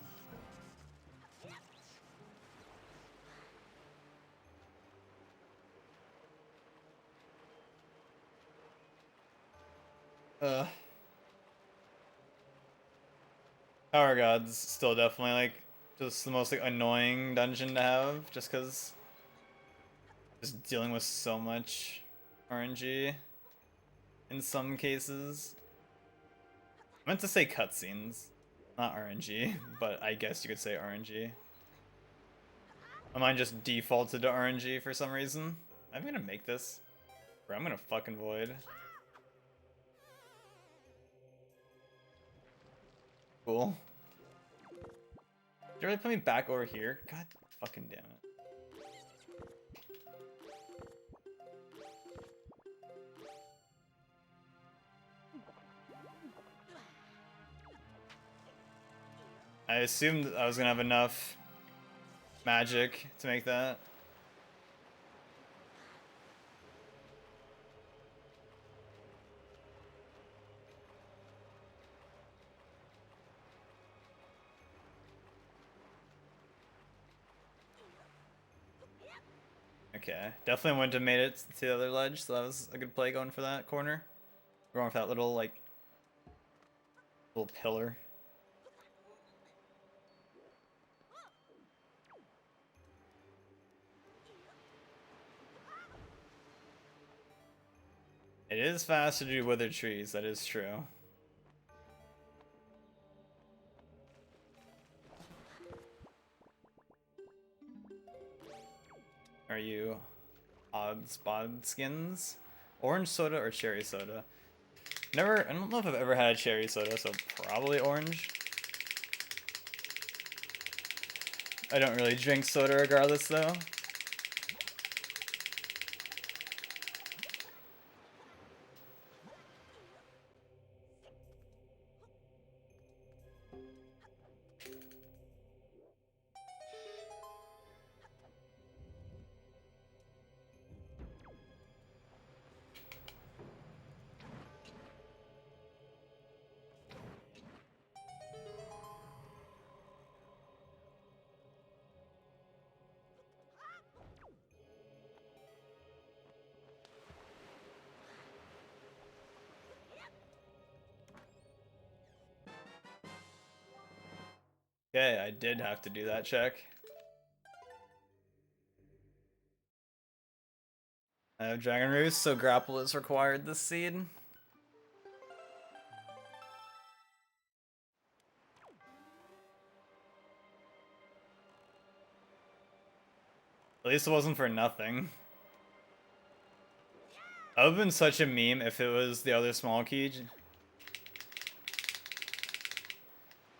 Tower God's still definitely like just the most like annoying dungeon to have, just because just dealing with so much RNG in some cases. I meant to say cutscenes, not RNG, but I guess you could say RNG. My mind just defaulted to RNG for some reason. I'm gonna make this. Bro, I'm gonna fucking void. Cool. Did you really put me back over here? God fucking damn it. I assumed I was gonna have enough magic to make that. Okay, definitely wouldn't have made it to the other ledge, so that was a good play going for that corner. Going for that little, like, little pillar. It is fast to do withered trees, that is true. Are you odds bod skins? Orange soda or cherry soda? I don't know if I've ever had a cherry soda, so probably orange. I don't really drink soda regardless, though. Okay, I did have to do that check. I have Dragon Roost, so grapple is required this seed. At least it wasn't for nothing. That would have been such a meme if it was the other small key.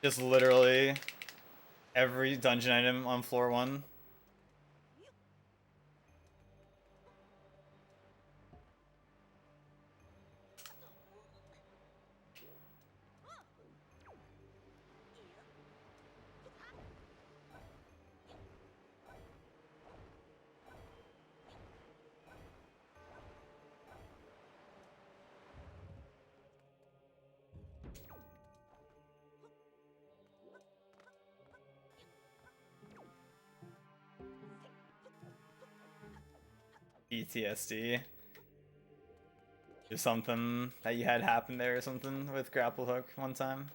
Just literally every dungeon item on floor 1. PTSD. Is something that you had happen there or something with grapple hook one time?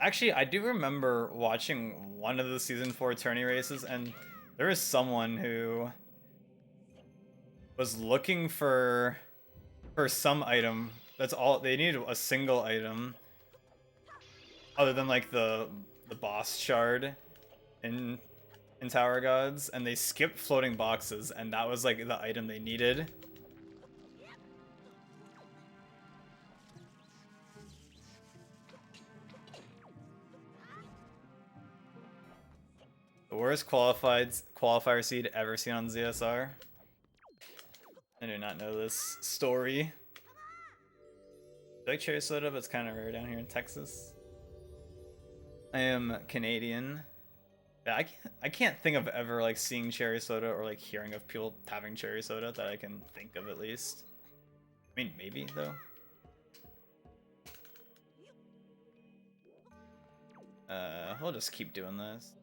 Actually, I do remember watching one of the season 4 tourney races, and there was someone who was looking for some item. That's all they needed, a single item, other than like the boss shard in Tower Gods, and they skipped floating boxes, and that was like the item they needed. The worst qualifier seed ever seen on ZSR. I do not know this story. I like cherry soda, but it's kind of rare down here in Texas. I am Canadian. Yeah, I can't think of ever like seeing cherry soda or like hearing of people having cherry soda that I can think of at least. I mean, maybe though. We'll just keep doing this.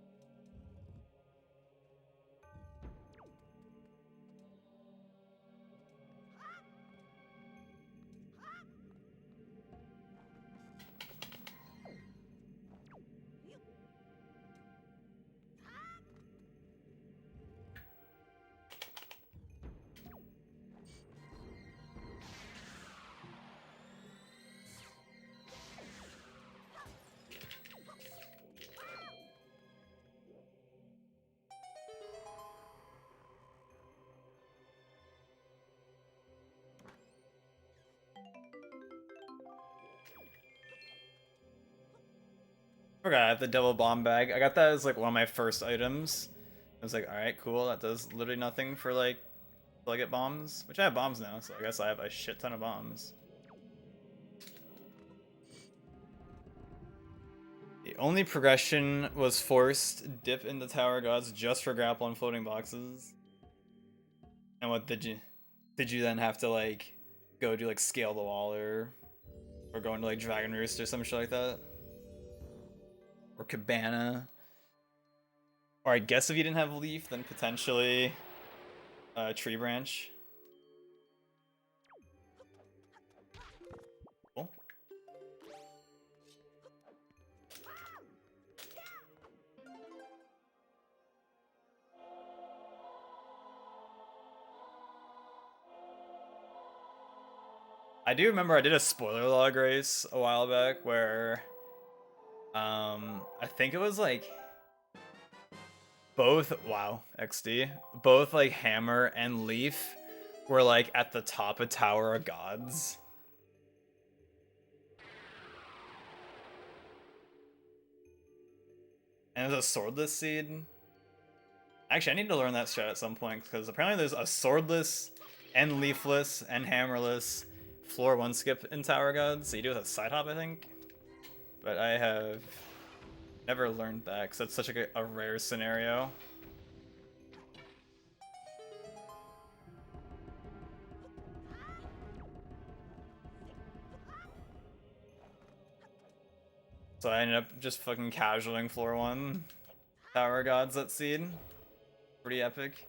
Forgot I have the double bomb bag. I got that as like one of my first items. I was like, alright, cool. That does literally nothing for like till I get bombs. Which I have bombs now, so I guess I have a shit ton of bombs. The only progression was forced dip into Tower Gods just for grapple and floating boxes. And what did you then have to like go do like scale the wall or go into like Dragon Roost or some shit like that? Or Cabana. Or I guess if you didn't have Leaf, then potentially Tree Branch. Cool. I do remember I did a spoiler log race a while back where I think it was like both XD, both like Hammer and Leaf were like at the top of Tower of Gods. And there's a swordless seed. Actually, I need to learn that strat at some point, because apparently there's a swordless and leafless and hammerless floor 1 skip in Tower Gods. So you do it with a side hop, I think. But I have never learned that, because that's such a rare scenario. So I ended up just fucking casualing floor 1 Tower Gods that seed. Pretty epic.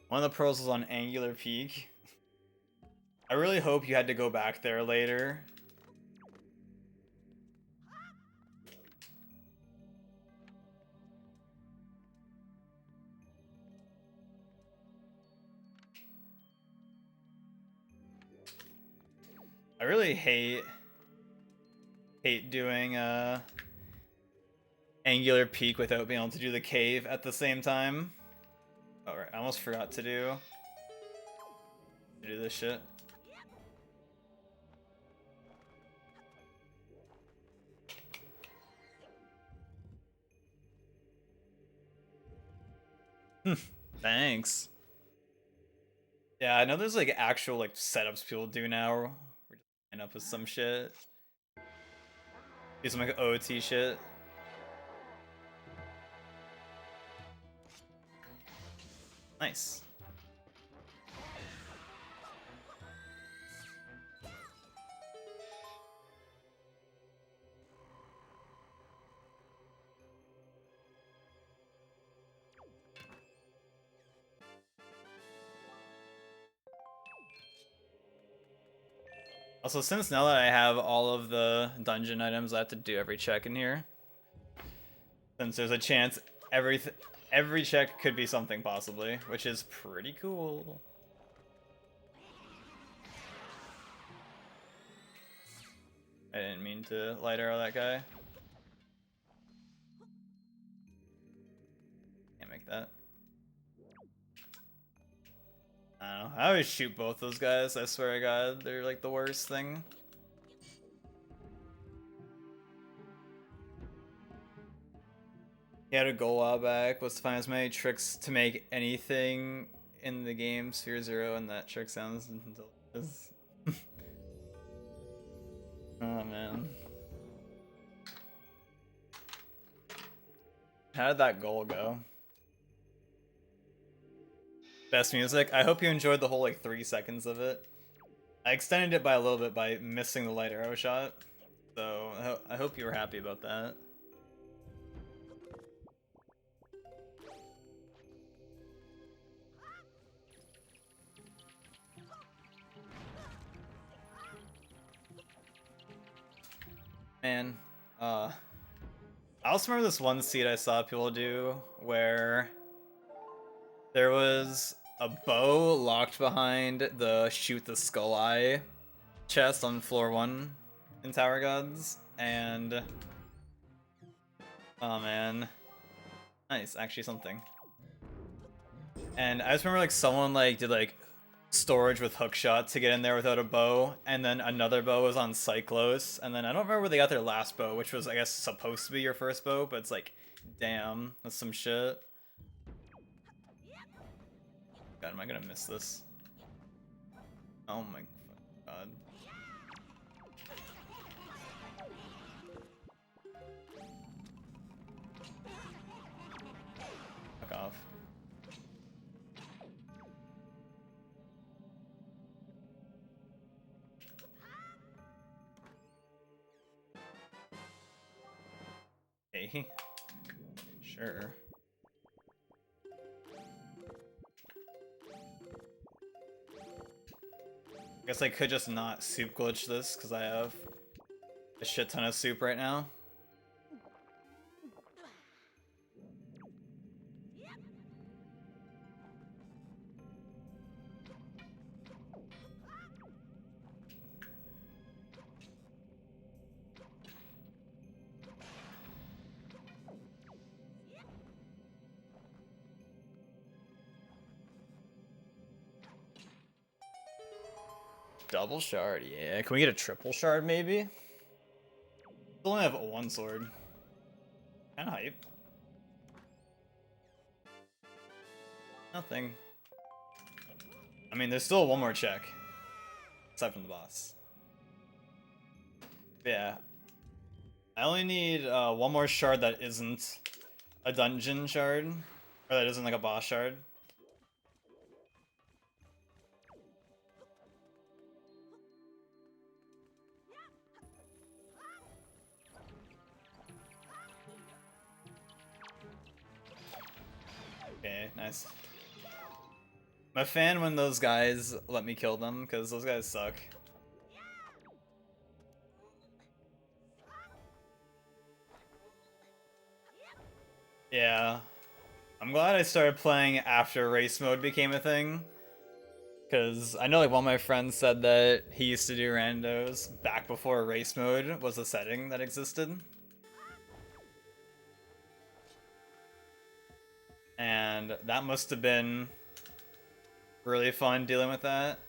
One of the pearls was on Angular Peak. I really hope you had to go back there later. I really hate doing Angular Peak without being able to do the cave at the same time. Alright, I almost forgot to do this shit. Thanks. Yeah, I know there's like actual like setups people do now. We're just line up with some shit. Do some like OT shit. Nice. Also, since now that I have all of the dungeon items, I have to do every check in here. Since there's a chance every check could be something possibly, which is pretty cool. I didn't mean to light arrow that guy. Can't make that. I don't know. I always shoot both those guys. I swear to God, they're like the worst thing. He had a goal while back. Was to find as many tricks to make anything in the game Sphere Zero, and that trick sounds delicious. Oh man. How did that goal go? Best music. I hope you enjoyed the whole like 3 seconds of it. I extended it by a little bit by missing the light arrow shot, so I hope you were happy about that. Man, I also remember this one seed I saw people do where there was a bow locked behind the shoot the skull eye chest on floor 1 in Tower Gods, and oh man, nice, actually something. And I just remember like someone like did like storage with hookshot to get in there without a bow, and then another bow was on Cyclos, and then I don't remember where they got their last bow, which was I guess supposed to be your first bow, but it's like, damn, that's some shit. God, am I gonna miss this? Oh my god. Fuck off. Hey. Sure. Guess I could just not soup glitch this because I have a shit ton of soup right now. Double shard, yeah. Can we get a triple shard maybe? Still only have one sword. Kinda hype. Nothing. I mean, there's still one more check. Aside from the boss. But yeah. I only need one more shard that isn't a dungeon shard. Or that isn't like a boss shard. Okay, nice. I'm a fan when those guys let me kill them, because those guys suck. Yeah. I'm glad I started playing after race mode became a thing. Because I know like one of my friends said that he used to do randos back before race mode was a setting that existed. And that must have been really fun dealing with that.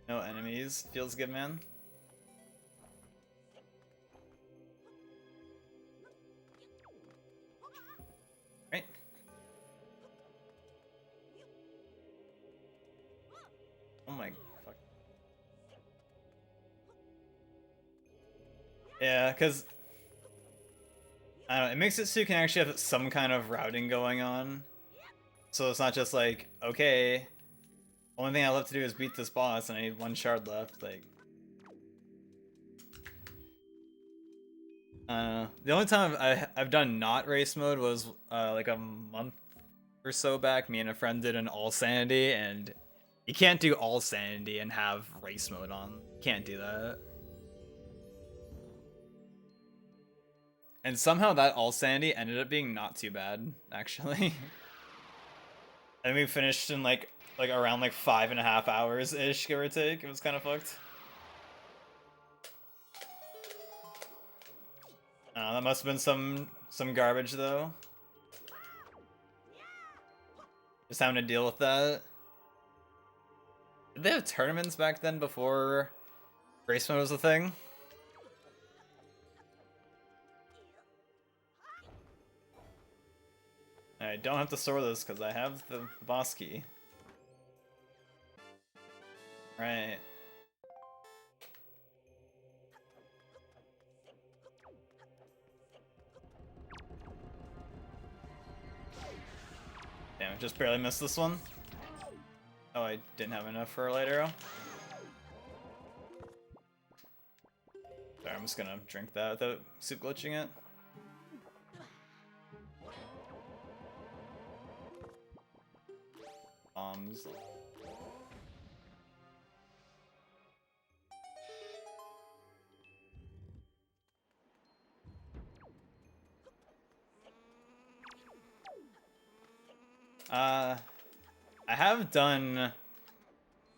No enemies. Feels good, man. Right. Oh my fuck. Yeah, because I don't know, it makes it so you can actually have some kind of routing going on. So it's not just like, okay, only thing I left to do is beat this boss and I need one shard left. Like, the only time I've done not race mode was like a month or so back. Me and a friend did an all sanity, and you can't do all sanity and have race mode on. Can't do that. And somehow that all sanity ended up being not too bad, actually. And we finished in like around like 5.5 hours ish, give or take. It was kind of fucked. That must have been some garbage though. Just having to deal with that. Did they have tournaments back then before race mode was a thing? I don't have to store this because I have the boss key. Right. Damn, just barely missed this one. Oh, I didn't have enough for a light arrow. Sorry, I'm just gonna drink that without soup glitching it. Bombs. I have done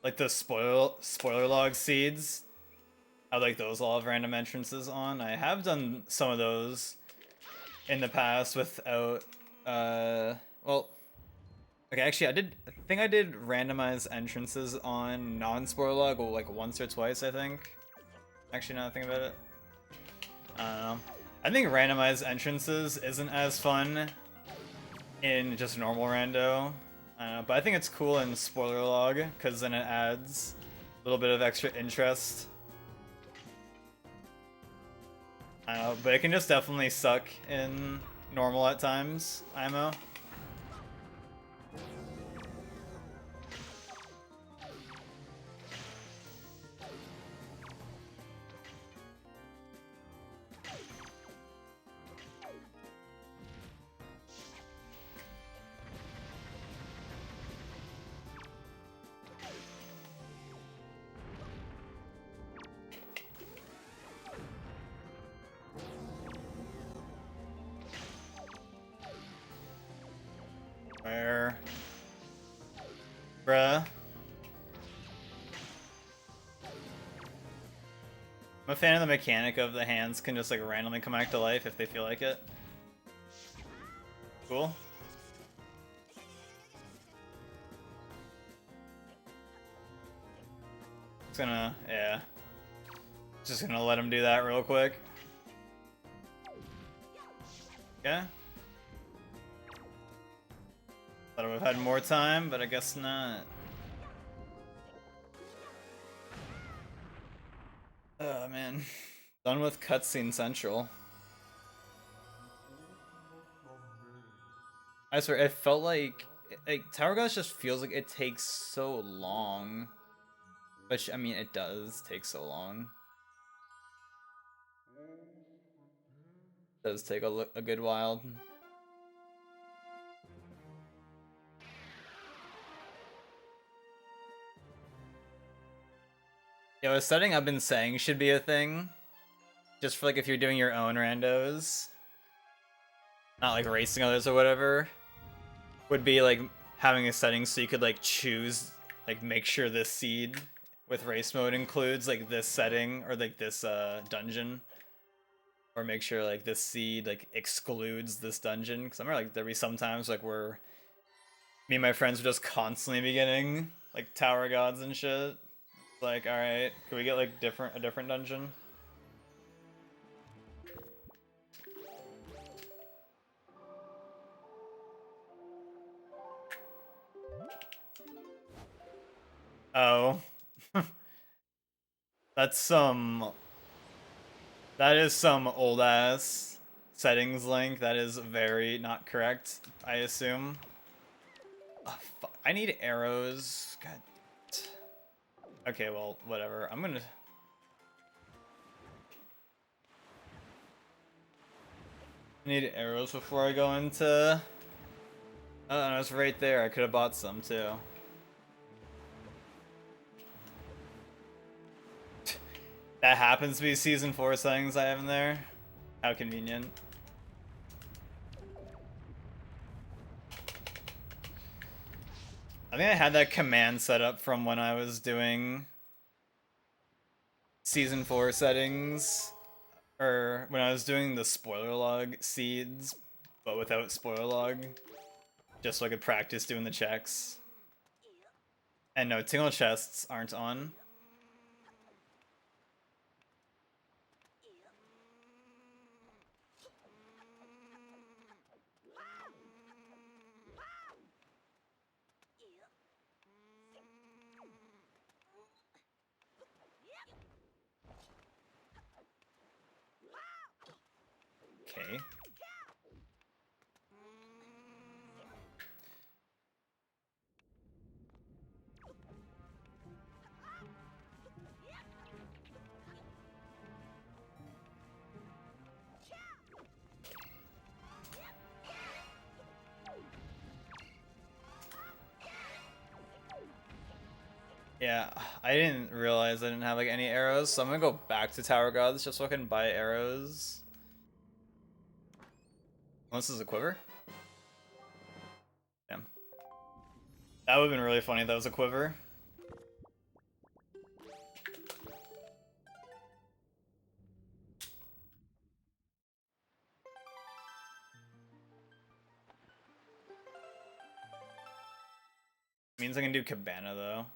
like the spoiler log seeds. I like those all have random entrances on. I have done some of those in the past without well, okay, actually I think I did randomized entrances on non-spoiler log like once or twice, I think. Actually, now that I think about it. I don't know. I think randomized entrances isn't as fun in just normal rando. But I think it's cool in spoiler log because then it adds a little bit of extra interest. But it can just definitely suck in normal at times, IMO. Where? Bruh. I'm a fan of the mechanic of the hands can just like randomly come back to life if they feel like it. Cool. Just gonna, yeah. Just gonna let him do that real quick. Yeah. Thought I would've had more time, but I guess not. Oh man. Done with cutscene central. I swear, it felt like Tower Gods just feels like it takes so long. Which, I mean, it does take so long. It does take a good while. Yo, a setting I've been saying should be a thing. Just for like if you're doing your own randos. Not like racing others or whatever. Would be like having a setting so you could like choose, like make sure this seed with race mode includes like this setting or like this dungeon. Or make sure like this seed like excludes this dungeon. Cause I remember like there'd be sometimes like where me and my friends would just constantly be getting like Tower Gods and shit. Like, alright, can we get like a different dungeon? Oh. That is some old ass settings link. That is very not correct, I assume. Oh, fuck. I need arrows. God. Okay, well, whatever. I'm gonna... I need arrows before I go into... Oh, and I was right there. I could have bought some, too. That happens to be Season 4 settings I have in there. How convenient. I think I had that command set up from when I was doing Season 4 settings. Or when I was doing the spoiler log seeds, but without spoiler log. Just so I could practice doing the checks. And no, tingle chests aren't on. Okay. Yeah, I didn't realize I didn't have like any arrows, so I'm gonna go back to Tower Gods just so I can buy arrows. Unless this is a quiver? Damn. That would've been really funny if that was a quiver. Means I can do Cabana though.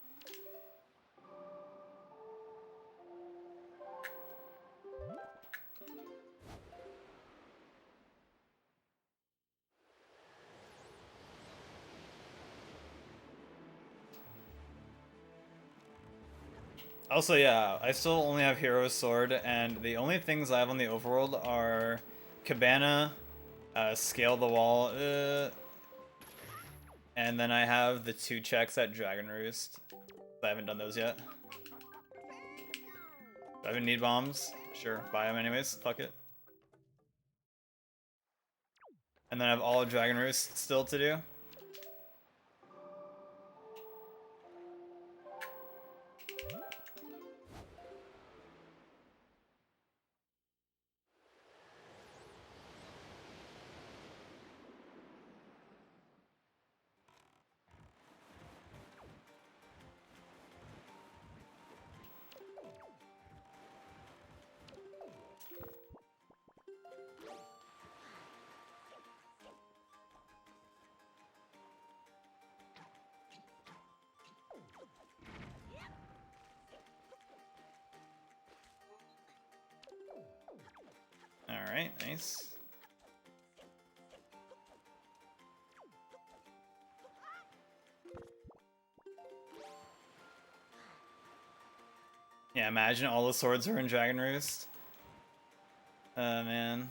Also, yeah, I still only have Hero's Sword, and the only things I have on the overworld are Cabana, Scale the Wall, and then I have the 2 checks at Dragon Roost. I haven't done those yet. Do I even need bombs? Sure, buy them anyways, fuck it. And then I have all of Dragon Roost still to do. Alright, nice. Yeah, imagine all the swords were in Dragon Roost. Man.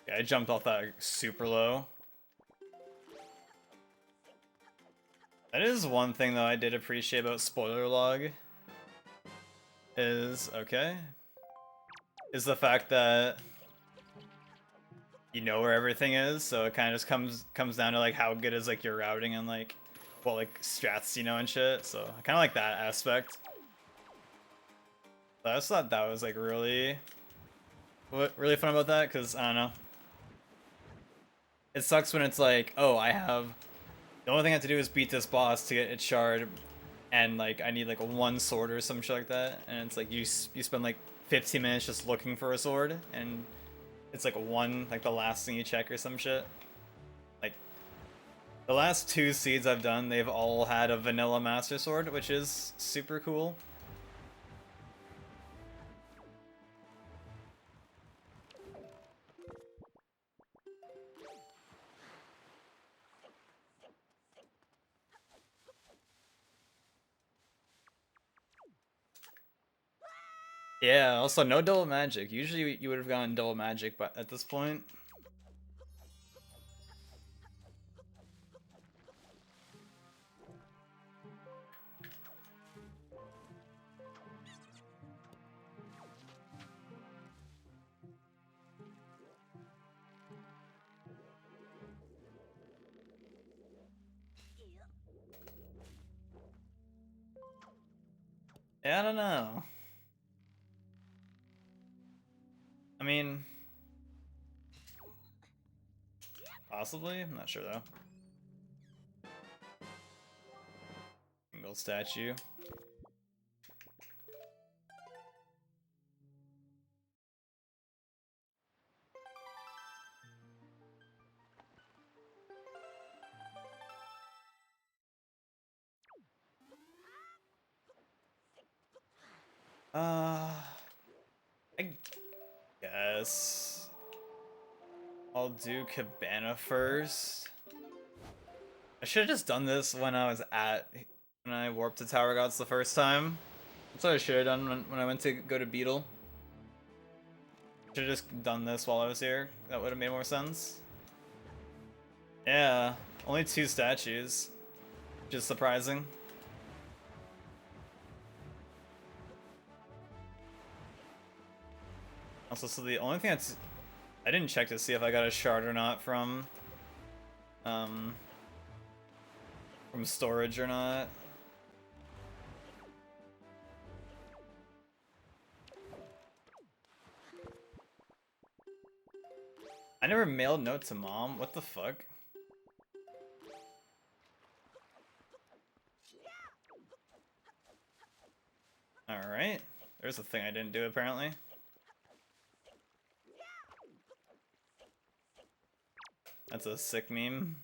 Yeah, I jumped off that super low. That is one thing though I did appreciate about Spoiler Log. Is the fact that you know where everything is, so it kind of just comes down to like how good is like your routing and like what like strats you know and shit. So I kind of like that aspect. But I just thought that was like really fun about that, because I don't know. It sucks when it's like, oh, the only thing I have to do is beat this boss to get its shard, and like I need like one sword or some shit like that, and it's like you spend like 15 minutes just looking for a sword, and it's like the last thing you check or some shit. Like the last 2 seeds I've done, they've all had a vanilla master sword, which is super cool. Yeah, also no double magic. Usually you would have gotten double magic, but at this point. Yeah, I don't know. I mean, possibly. I'm not sure though. Single statue. I guess I'll do Cabana first. I should have just done this when I warped to Tower Gods the first time. That's what I should have done when I went to go to Beetle. Should have just done this while I was here. That would have made more sense. Yeah, only 2 statues, which is surprising. Also, so the only thing I didn't check to see if I got a shard or not from storage or not. I never mailed note to mom. What the fuck? Alright. There's a thing I didn't do apparently. That's a sick meme.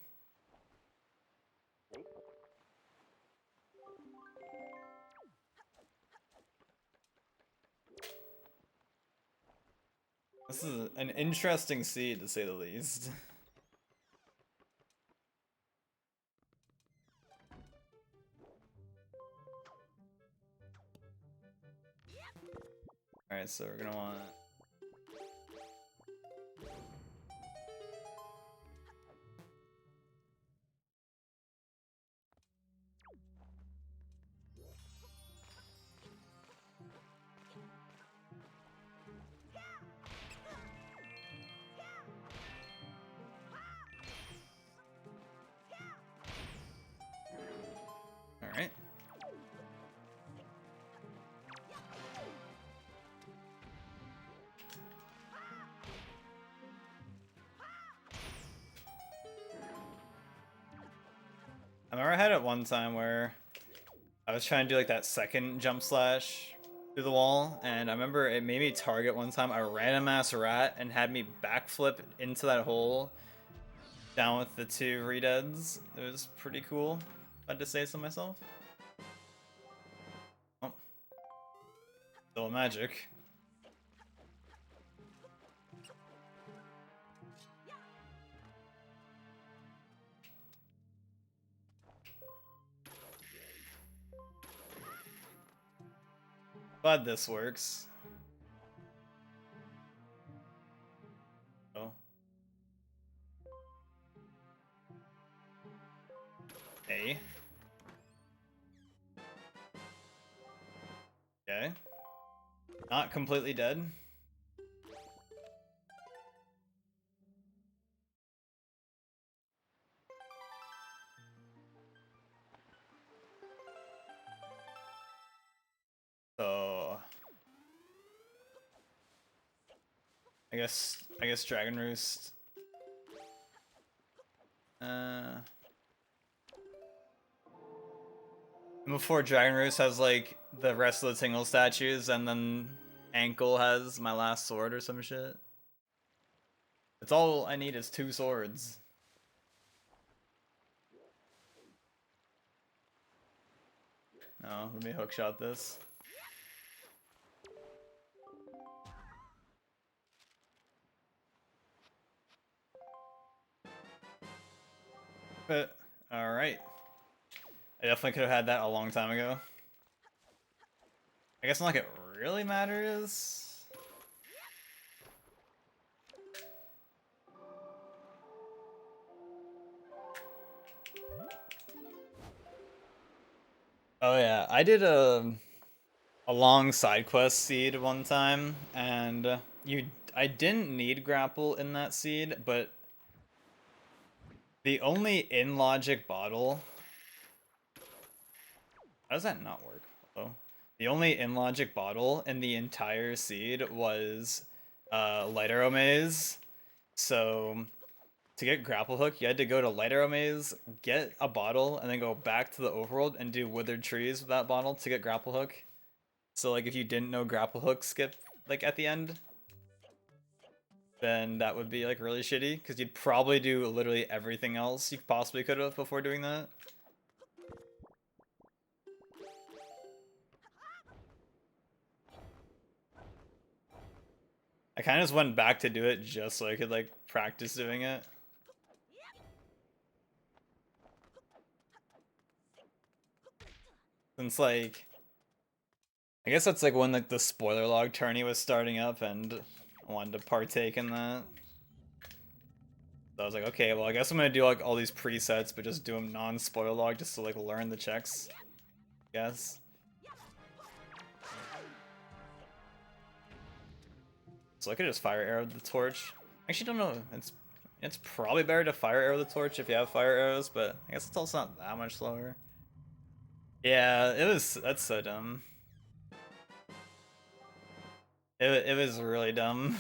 This is an interesting seed, to say the least. Alright, so we're gonna want... Alright. I remember I had it one time where I was trying to do like that second jump slash through the wall, and I remember it made me target one time a random ass rat and had me backflip into that hole down with the 2 redeads. It was pretty cool, if I had to say so myself. Oh. Still magic. Glad this works. Oh. Hey. Okay. Not completely dead. So I guess Dragon Roost. Before Dragon Roost has like the rest of the Tingle statues, and then Ankle has my last sword or some shit. It's all I need is 2 swords. Oh, let me hookshot this. But alright. I definitely could have had that a long time ago. I guess not like it really matters. Oh yeah, I did a long side quest seed one time, and I didn't need grapple in that seed, but the only in logic bottle. How does that not work? Oh, the only in logic bottle in the entire seed was Light Arrow Maze. So to get grapple hook, you had to go to Light Arrow Maze, get a bottle, and then go back to the overworld and do Withered Trees with that bottle to get grapple hook. So like if you didn't know grapple hook skip like at the end, then that would be like really shitty because you'd probably do literally everything else you possibly could have before doing that. I kind of just went back to do it just so I could like practice doing it. Since like, I guess that's like when like the spoiler log tourney was starting up and I wanted to partake in that. So I was like, okay, well I guess I'm gonna do like all these presets but just do them non-spoiler log just to like learn the checks, I guess. So I could just fire arrow the torch. Actually don't know, it's probably better to fire arrow the torch if you have fire arrows, but I guess it's also not that much slower. Yeah, that's so dumb. It was really dumb.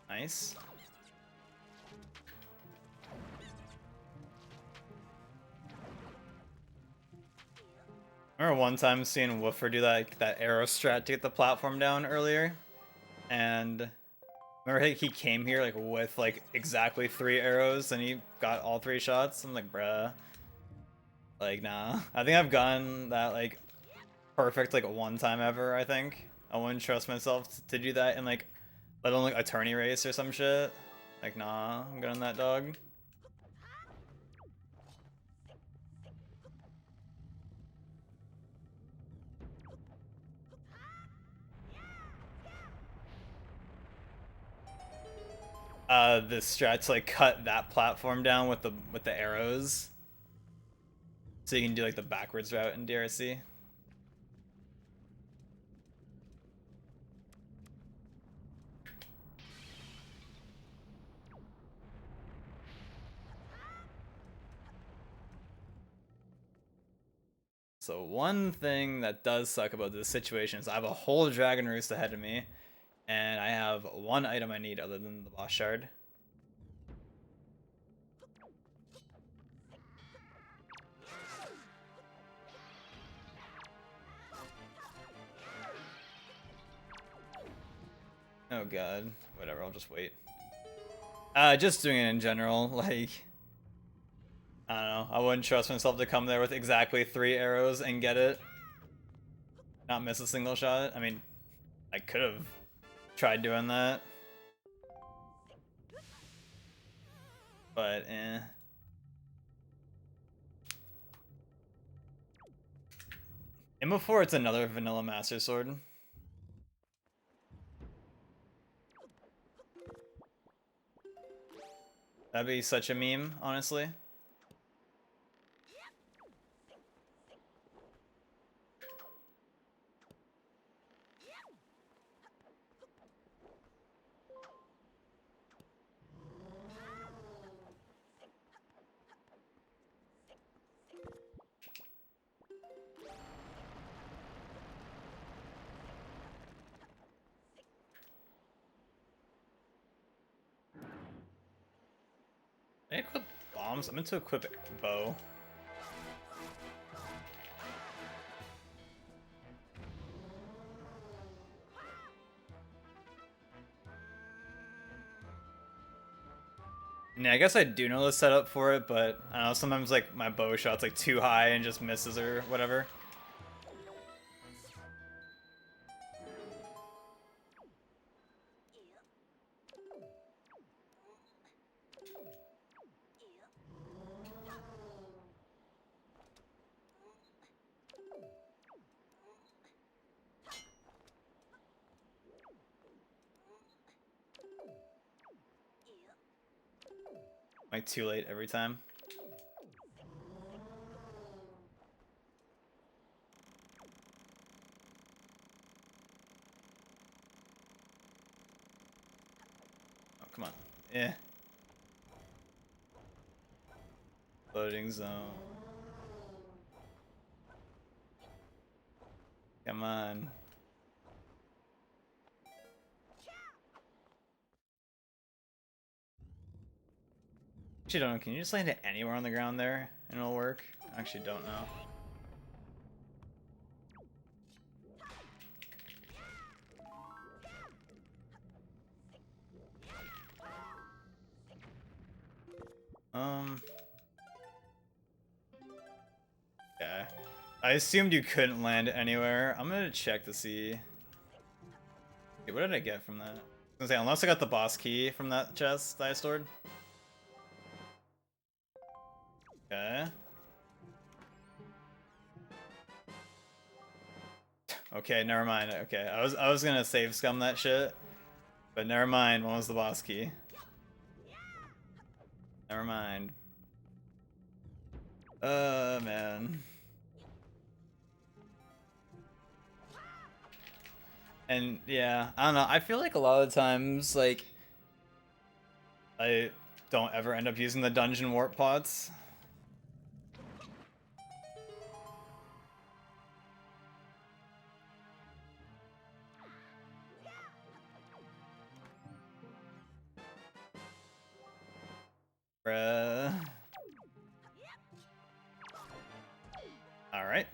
Nice. I remember one time seeing Woofer do that arrow strat to get the platform down earlier, and remember he came here like with like exactly 3 arrows and he got all 3 shots. I'm like, bruh, like nah. I think I've gotten that like perfect like one time ever. I think I wouldn't trust myself to do that in like let alone like a tourney race or some shit. Like nah, I'm good on that dog. the strat to like cut that platform down with the arrows, so you can do like the backwards route in DRC. So one thing that does suck about this situation is I have a whole dragon roost ahead of me, and I have one item I need other than the boss shard. Oh god, whatever, I'll just wait. Just doing it in general, like, I don't know, I wouldn't trust myself to come there with exactly 3 arrows and get it. Not miss a single shot. I mean, I could have tried doing that. But, eh. And before it's another vanilla Master Sword. That'd be such a meme, honestly. Did I equip bombs? I meant to equip bow. Yeah, I guess I do know the setup for it, but I don't know, sometimes like my bow shot's like too high and just misses or whatever. Like too late every time. Oh, come on. Eh. Loading zone. Come on. Actually, don't know. Can you just land it anywhere on the ground there and it'll work? I actually don't know. Yeah. I assumed you couldn't land anywhere. I'm gonna check to see. Okay, what did I get from that? I was gonna say, unless I got the boss key from that chest that I stored. Okay. Okay, never mind. Okay, I was gonna save scum that shit, but never mind. What was the boss key? Never mind. Man. And yeah, I don't know. I feel like a lot of times, like, I don't ever end up using the dungeon warp pots. Bruh. Alright.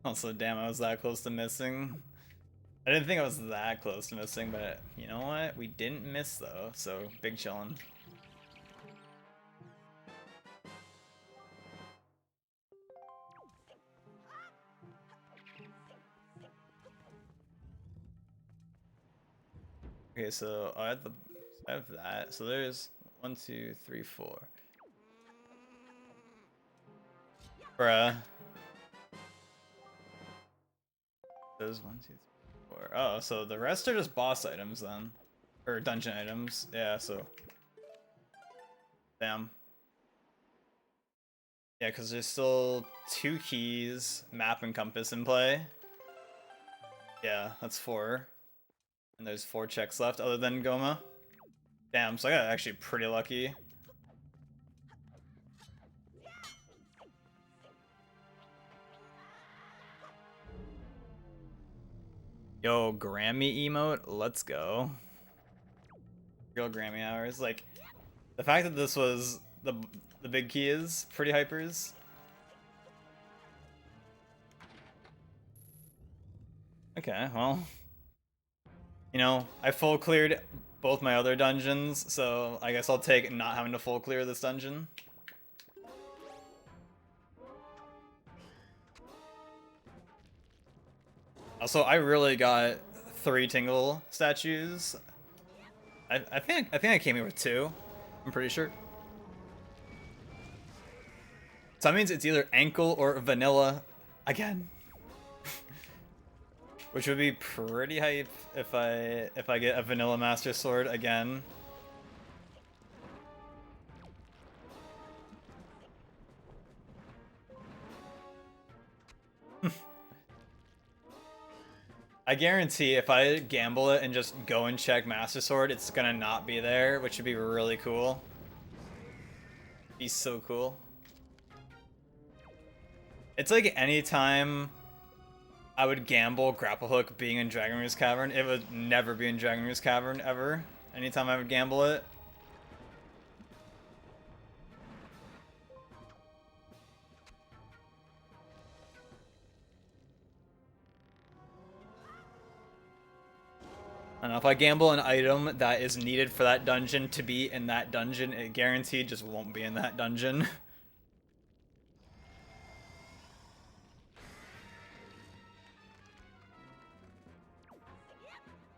Also, damn, I was that close to missing. I didn't think I was that close to missing, but you know what? We didn't miss though, so big chillin'. Okay, so I have that. So there's 1, 2, 3, 4. Bruh. There's 1, 2, 3, 4. Oh, so the rest are just boss items then. Or dungeon items. Yeah, so. Damn. Yeah, because there's still 2 keys, map and compass in play. Yeah, that's 4. And there's 4 checks left other than Goma. Damn, so I got actually pretty lucky. Yo, Grammy emote, let's go. Real Grammy hours. Like, the fact that this was the big key is pretty hypers. Okay, well. You know, I full cleared both my other dungeons, so I guess I'll take not having to full clear this dungeon. Also, I really got 3 Tingle statues. I think I came here with 2. I'm pretty sure. So that means it's either ankle or vanilla again. Which would be pretty hype if I get a vanilla master sword again. I guarantee if I gamble it and just go and check Master Sword, it's gonna not be there, which would be really cool. Be so cool. It's like anytime I would gamble Grapple Hook being in Dragon Rear's Cavern, it would never be in Dragon Rear's Cavern, ever. Anytime I would gamble it. I don't know, if I gamble an item that is needed for that dungeon to be in that dungeon, it guaranteed just won't be in that dungeon.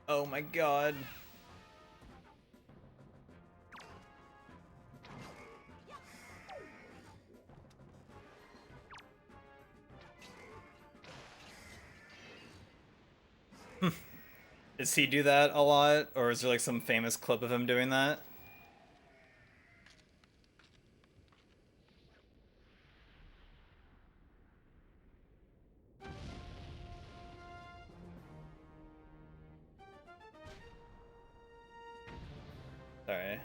Oh my god. Does he do that a lot? Or is there like some famous clip of him doing that? Sorry.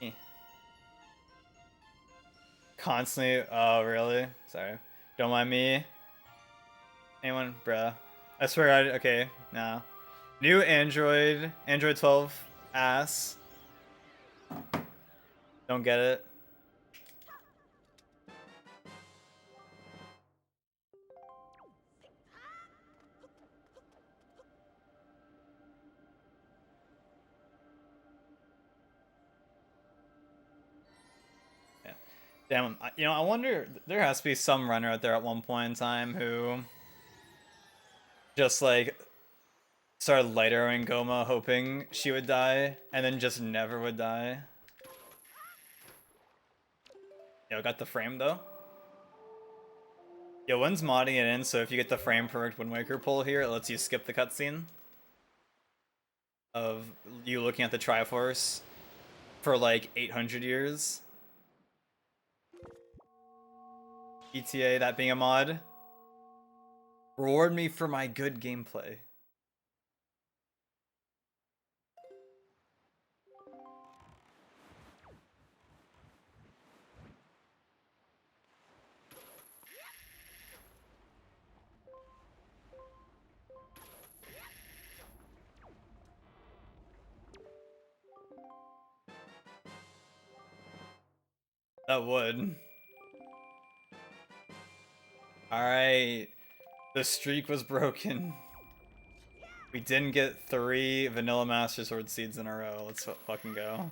Eh. Constantly. Oh, really? Sorry. Don't mind me. Anyone? Bruh. I swear I. Okay, nah. New Android 12 ass. Don't get it. Yeah. Damn. You know, I wonder. There has to be some runner out there at one point in time who just like started light arrowing Goma hoping she would die and then just never would die. Yo, got the frame though. Yo, when's modding it in, so if you get the frame perfect Wind Waker pull here, it lets you skip the cutscene of you looking at the Triforce for like 800 years. ETA, that being a mod. Reward me for my good gameplay. That would. Alright. The streak was broken. We didn't get 3 Vanilla Master Sword seeds in a row. Let's fucking go.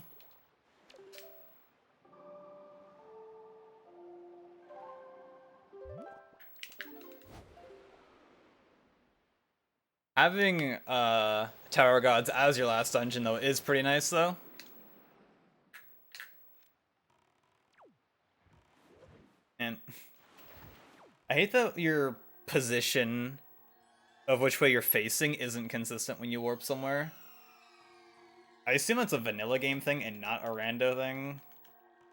Having Tower Gods as your last dungeon though is pretty nice though. And I hate that your position of which way you're facing isn't consistent when you warp somewhere. I assume it's a vanilla game thing and not a rando thing.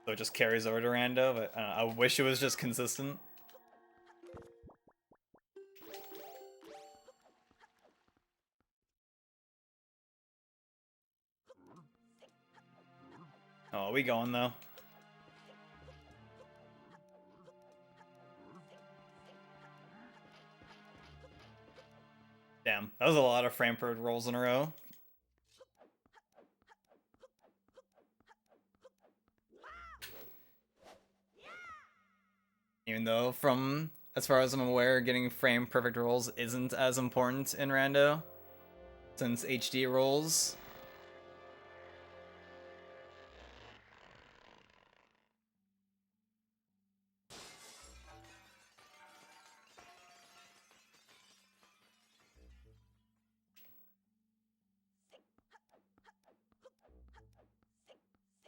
So it just carries over to rando, but I wish it was just consistent. Oh, we going though. Damn, that was a lot of frame per rolls in a row. Even though, from as far as I'm aware, getting frame perfect rolls isn't as important in rando, since HD rolls.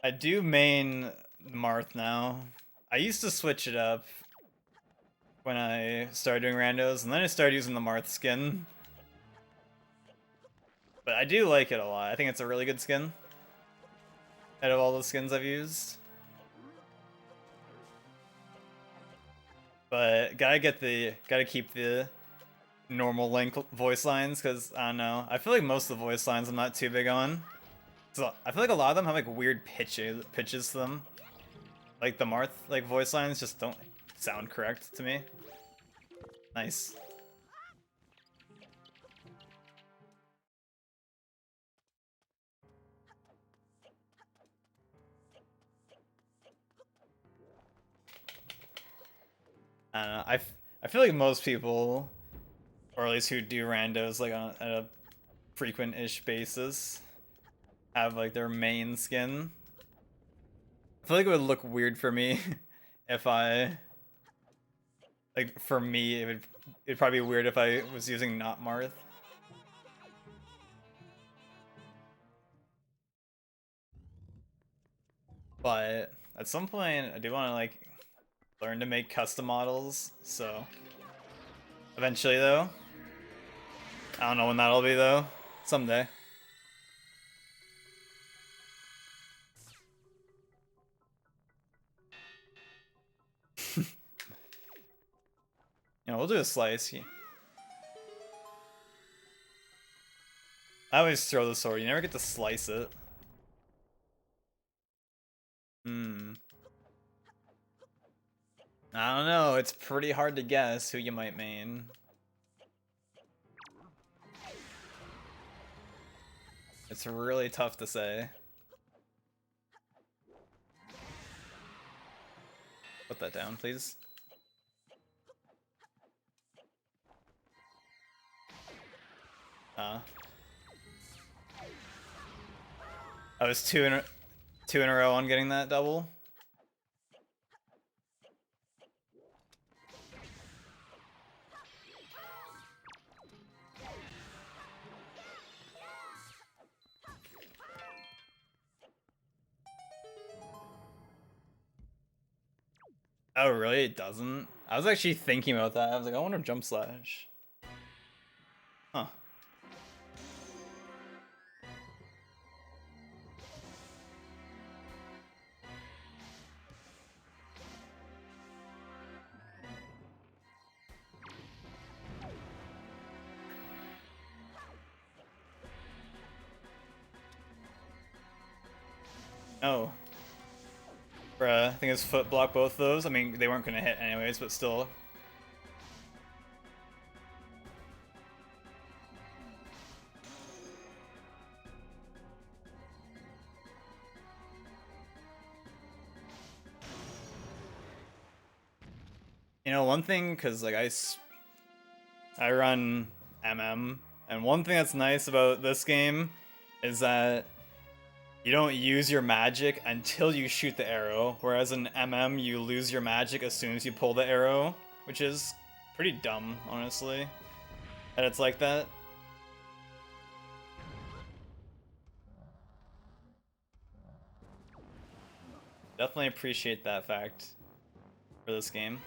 I do main Marth now. I used to switch it up when I started doing randos, and then I started using the Marth skin. But I do like it a lot. I think it's a really good skin out of all the skins I've used. But gotta keep the normal Link voice lines, because I don't know. I feel like most of the voice lines I'm not too big on. So I feel like a lot of them have like weird pitches to them. Like the Marth voice lines just don't sound correct to me. Nice. I don't know. I feel like most people, or at least who do randos like on a frequent-ish basis, have like their main skin. I feel like it would look weird for me if I for me it'd probably be weird if I was using not Marth. But at some point I do want to like learn to make custom models, so eventually though. I don't know when that'll be though. Someday. We'll do a slice. I always throw the sword. You never get to slice it. I don't know. It's pretty hard to guess who you might main. It's really tough to say. Put that down, please. I was two in a row on getting that double. Oh, really? It doesn't? I was actually thinking about that. I was like, I wonder if jump slash. Huh. Oh. Bruh, I think his foot blocked both of those. I mean, they weren't gonna hit anyways, but still. One thing, because like I run MM, and one thing that's nice about this game is that you don't use your magic until you shoot the arrow, whereas in MM you lose your magic as soon as you pull the arrow, which is pretty dumb, honestly, that it's like that. Definitely appreciate that fact for this game.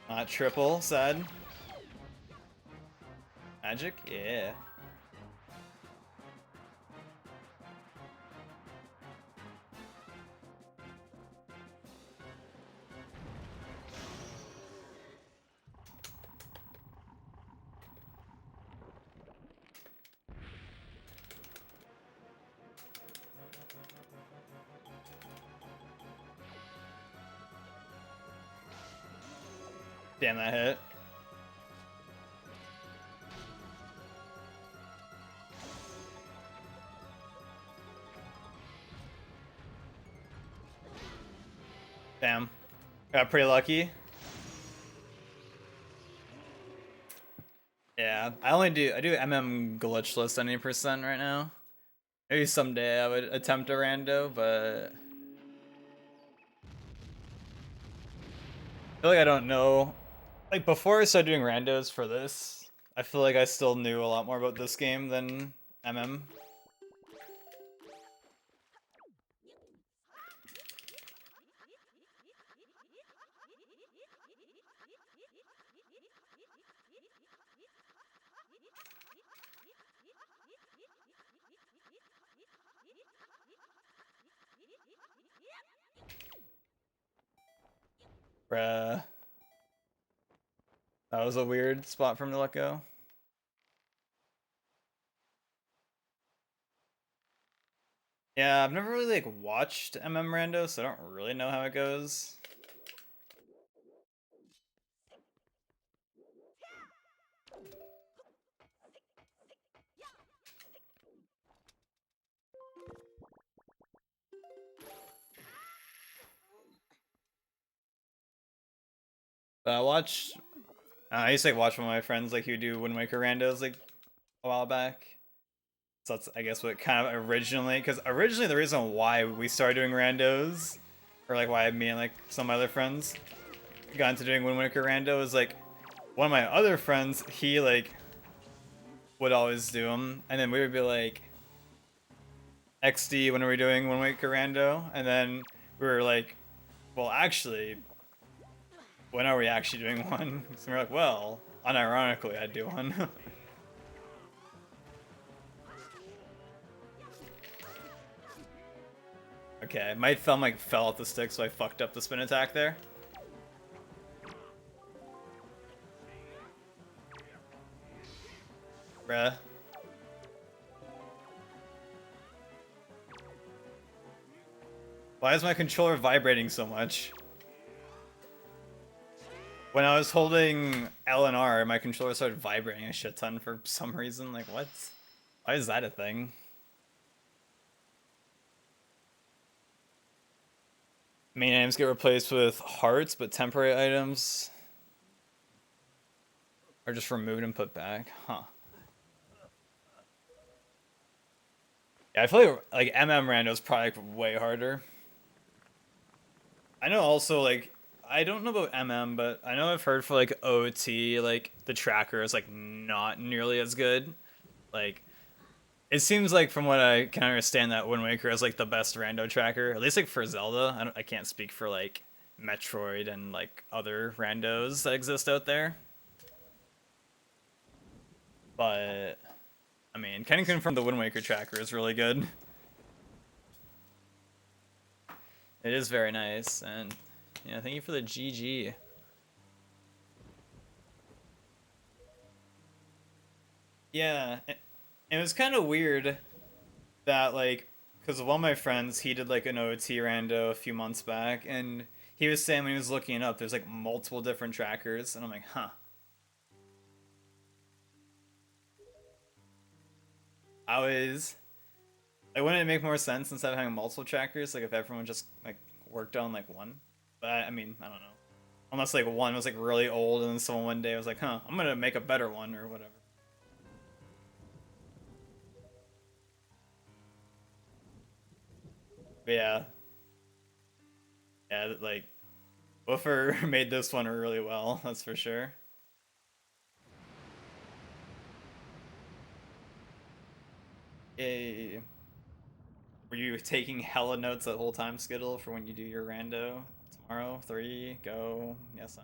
Not triple, said. Magic? Yeah. Damn, that hit. Damn. Got pretty lucky. Yeah, I do glitchless any percent right now. Maybe someday I would attempt a rando, but I feel like I don't know. Like before I started doing randos for this, I feel like I still knew a lot more about this game than MM. Bruh. That was a weird spot for him to let go. Yeah, I've never really like watched MM Rando, so I don't really know how it goes. But I used to like watch one of my friends like who do Wind Waker randos like a while back. So that's I guess what kind of originally, because originally the reason why we started doing randos, or like why me and like some other friends got into doing Wind Waker rando is like one of my other friends, he like would always do them, and then we would be like XD when we were doing Wind Waker rando, and then we were like, well actually, when are we actually doing one? So we're like, well, unironically I'd do one. Okay, my thumb like fell off the stick, so I fucked up the spin attack there. Bruh. Why is my controller vibrating so much? When I was holding L and R, my controller started vibrating a shit ton for some reason. Like, what? Why is that a thing? Main items get replaced with hearts, but temporary items are just removed and put back. Huh. Yeah, I feel like MM Rando is probably like, way harder. I know also like I don't know about MM, but I know I've heard for like OT, like the tracker is like not nearly as good. Like it seems like from what I can understand that Wind Waker is like the best rando tracker, at least like for Zelda. I can't speak for like Metroid and like other randos that exist out there. But I mean, can confirm the Wind Waker tracker is really good. It is very nice, and yeah, thank you for the GG. Yeah, it was kind of weird that like, because one of my friends he did like an OT rando a few months back, and he was saying when he was looking it up, there's like multiple different trackers, and I'm like, huh. I was like, wouldn't it make more sense instead of having multiple trackers? Like if everyone just like worked on like one? But I mean, I don't know. Unless like one was like really old, and then someone one day was like, huh, I'm gonna make a better one or whatever. But yeah, yeah, like Woofer made this one really well, that's for sure. Eh, were you taking hella notes that whole time, Skittle, for when you do your rando tomorrow? 3, go. Yes.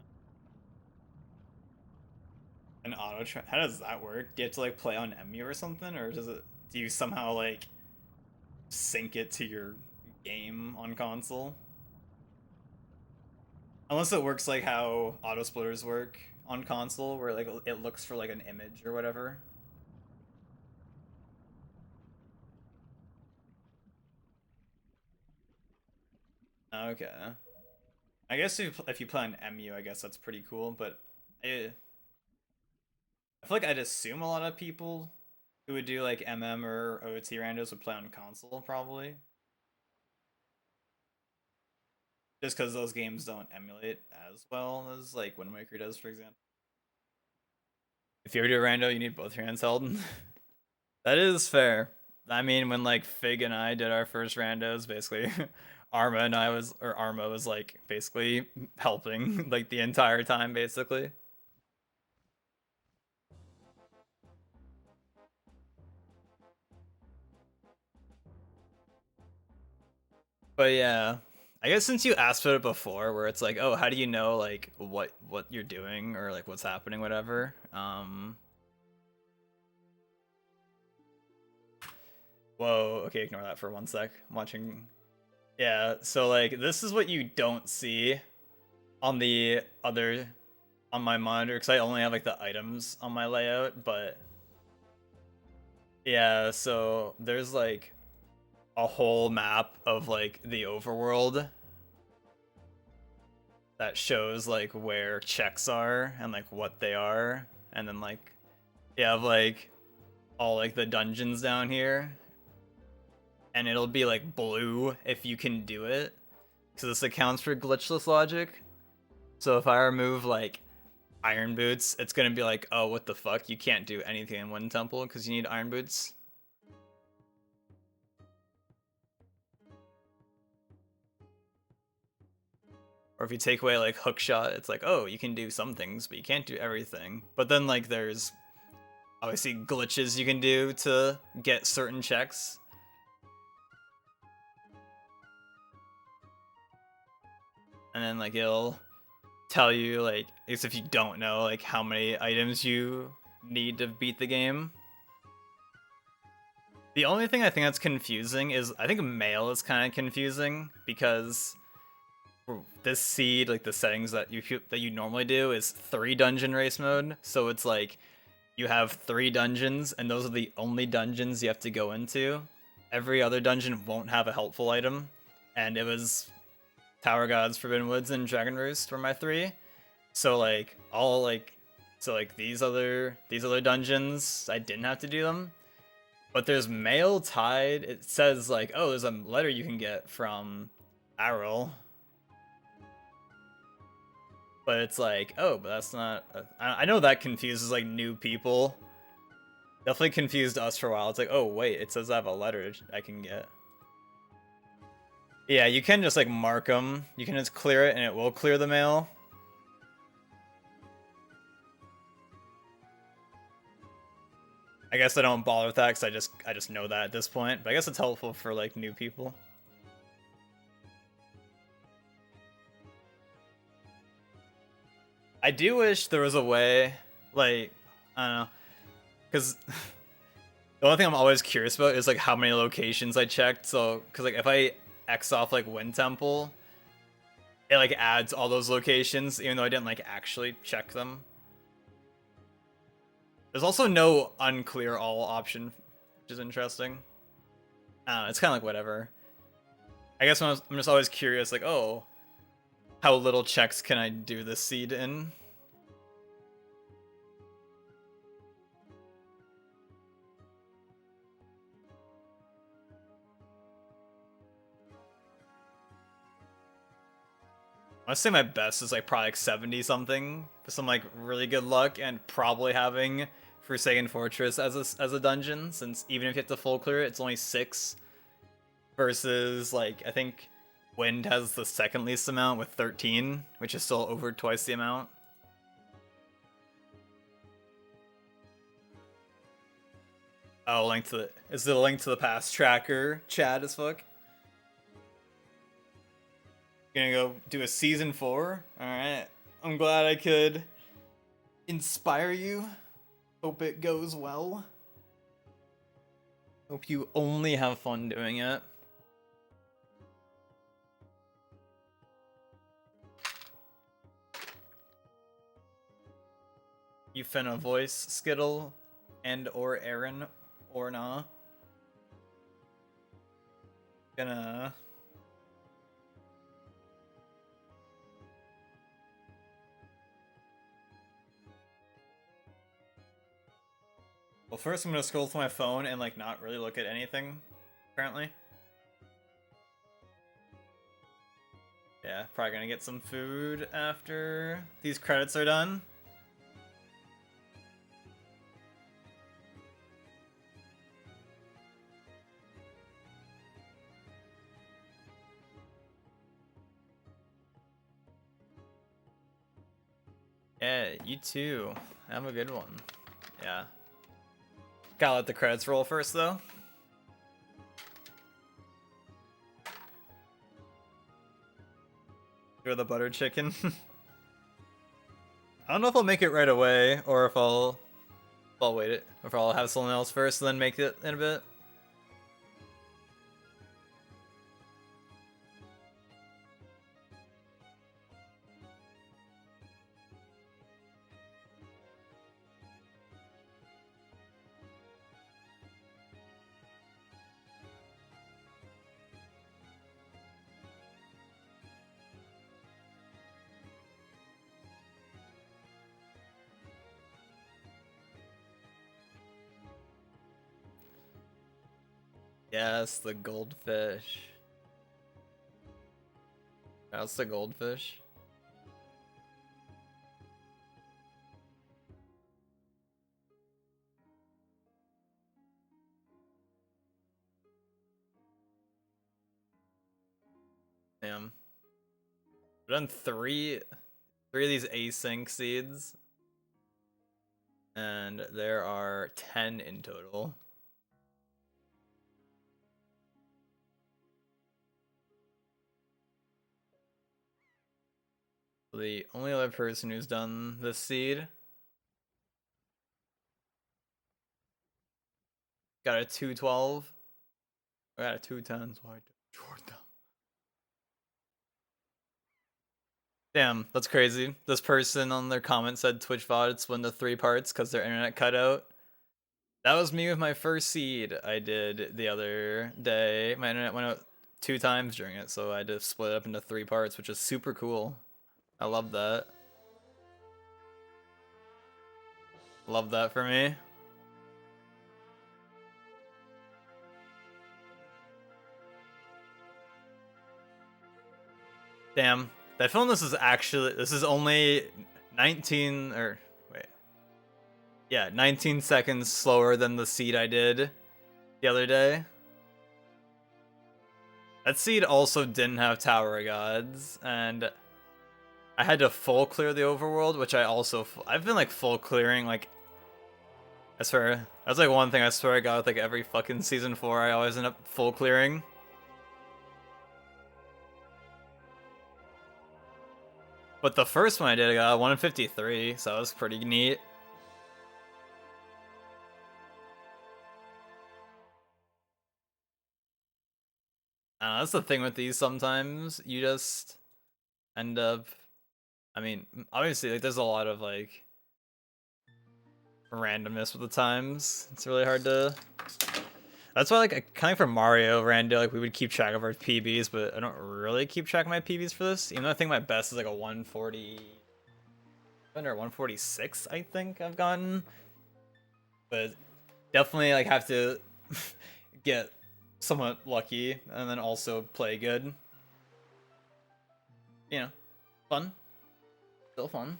An auto track. How does that work? Do you have to like play on MU or something, or does it? Do you somehow like sync it to your game on console? Unless it works like how auto splitters work on console, where like it looks for like an image or whatever. Okay. I guess if you play on MU, I guess that's pretty cool. But I feel like I'd assume a lot of people who would do like or OT randos would play on console probably, just because those games don't emulate as well as like Wind Waker does, for example. If you ever do a rando, you need both your hands held. That is fair. I mean, when like Fig and I did our first randos, basically, Arma was like basically helping like the entire time, basically. But yeah, I guess since you asked for it before, where it's like, oh, how do you know like what you're doing or like what's happening, whatever. Whoa. Okay, ignore that for 1 sec. I'm watching. Yeah. So like, this is what you don't see on the other on my monitor because I only have like the items on my layout, but yeah. So there's like a whole map of like the overworld that shows like where checks are and like what they are, and then like you have like all like the dungeons down here, and it'll be like blue if you can do it, because this accounts for glitchless logic. So if I remove like iron boots, it's gonna be like, oh, what the fuck, you can't do anything in Wind Temple because you need iron boots. Or if you take away like hook shot, it's like, oh, you can do some things, but you can't do everything. But then like there's obviously glitches you can do to get certain checks. And then like it'll tell you like, I guess if you don't know like how many items you need to beat the game. The only thing I think that's confusing is I think mail is kind of confusing because this seed, like the settings that you normally do, is 3 dungeon race mode. So it's like you have 3 dungeons, and those are the only dungeons you have to go into. Every other dungeon won't have a helpful item, and it was Tower Gods, Forbidden Woods, and Dragon Roost were my 3. So like these other dungeons, I didn't have to do them. But there's Mail Tide. It says like, oh, there's a letter you can get from Arrel. But it's like, oh, but that's not... I know that confuses like new people. Definitely confused us for a while. It's like, oh wait, it says I have a letter I can get. Yeah, you can just like mark them. You can just clear it and it will clear the mail. I guess I don't bother with that because I just know that at this point. But I guess it's helpful for like new people. I do wish there was a way, like, I don't know, because the only thing I'm always curious about is like how many locations I checked. So, because like if I X off like Wind Temple, it like adds all those locations, even though I didn't like actually check them. There's also no unclear all option, which is interesting. It's kind of like whatever. I guess I'm just always curious, like, oh, how little checks can I do this seed in? I say my best is like probably like 70 something for some like really good luck, and probably having Forsaken Fortress as a dungeon, since even if you have to full clear it, it's only 6 versus like I think Wind has the second least amount with 13, which is still over twice the amount. Oh, is it a link to the past tracker? Chad as fuck. Gonna go do a season 4. All right. I'm glad I could inspire you. Hope it goes well. Hope you only have fun doing it. You finna voice Skittle and or Aaron or nah? Gonna... Well, first I'm gonna scroll through my phone and like not really look at anything, apparently. Yeah, probably gonna get some food after these credits are done. Yeah, you too. Have a good one. Yeah. Gotta let the credits roll first, though. You're the butter chicken. I don't know if I'll make it right away, or if I'll wait it, or if I'll have something else first, and then make it in a bit. Yes, the goldfish. That's the goldfish. Damn. I've done three of these async seeds, and there are 10 in total. The only other person who's done this seed got a 212. I got a 210, so I short them. Damn, that's crazy. This person on their comment said Twitch VOD split into 3 parts because their internet cut out. That was me with my first seed I did the other day. My internet went out 2 times during it, so I had to split it up into 3 parts, which is super cool. I love that. Love that for me. Damn. That film, this is only 19, or wait. Yeah, 19 seconds slower than the seed I did the other day. That seed also didn't have Tower of Gods, and I had to full clear the overworld, which I've been like full clearing, like, I swear, that's like one thing I swear I got with like every fucking season 4, I always end up full clearing. But the first one I did, I got 1 in 53, so that was pretty neat. That's the thing with these sometimes. You just end up... I mean, obviously, like, there's a lot of, like, randomness with the times. It's really hard to... That's why, like, kind of for Mario, Randy, like, we would keep track of our PBs, but I don't really keep track of my PBs for this. Even though I think my best is, like, a 140... or 146, I think I've gotten. But definitely, like, have to get somewhat lucky and then also play good. You know, fun. Still fun.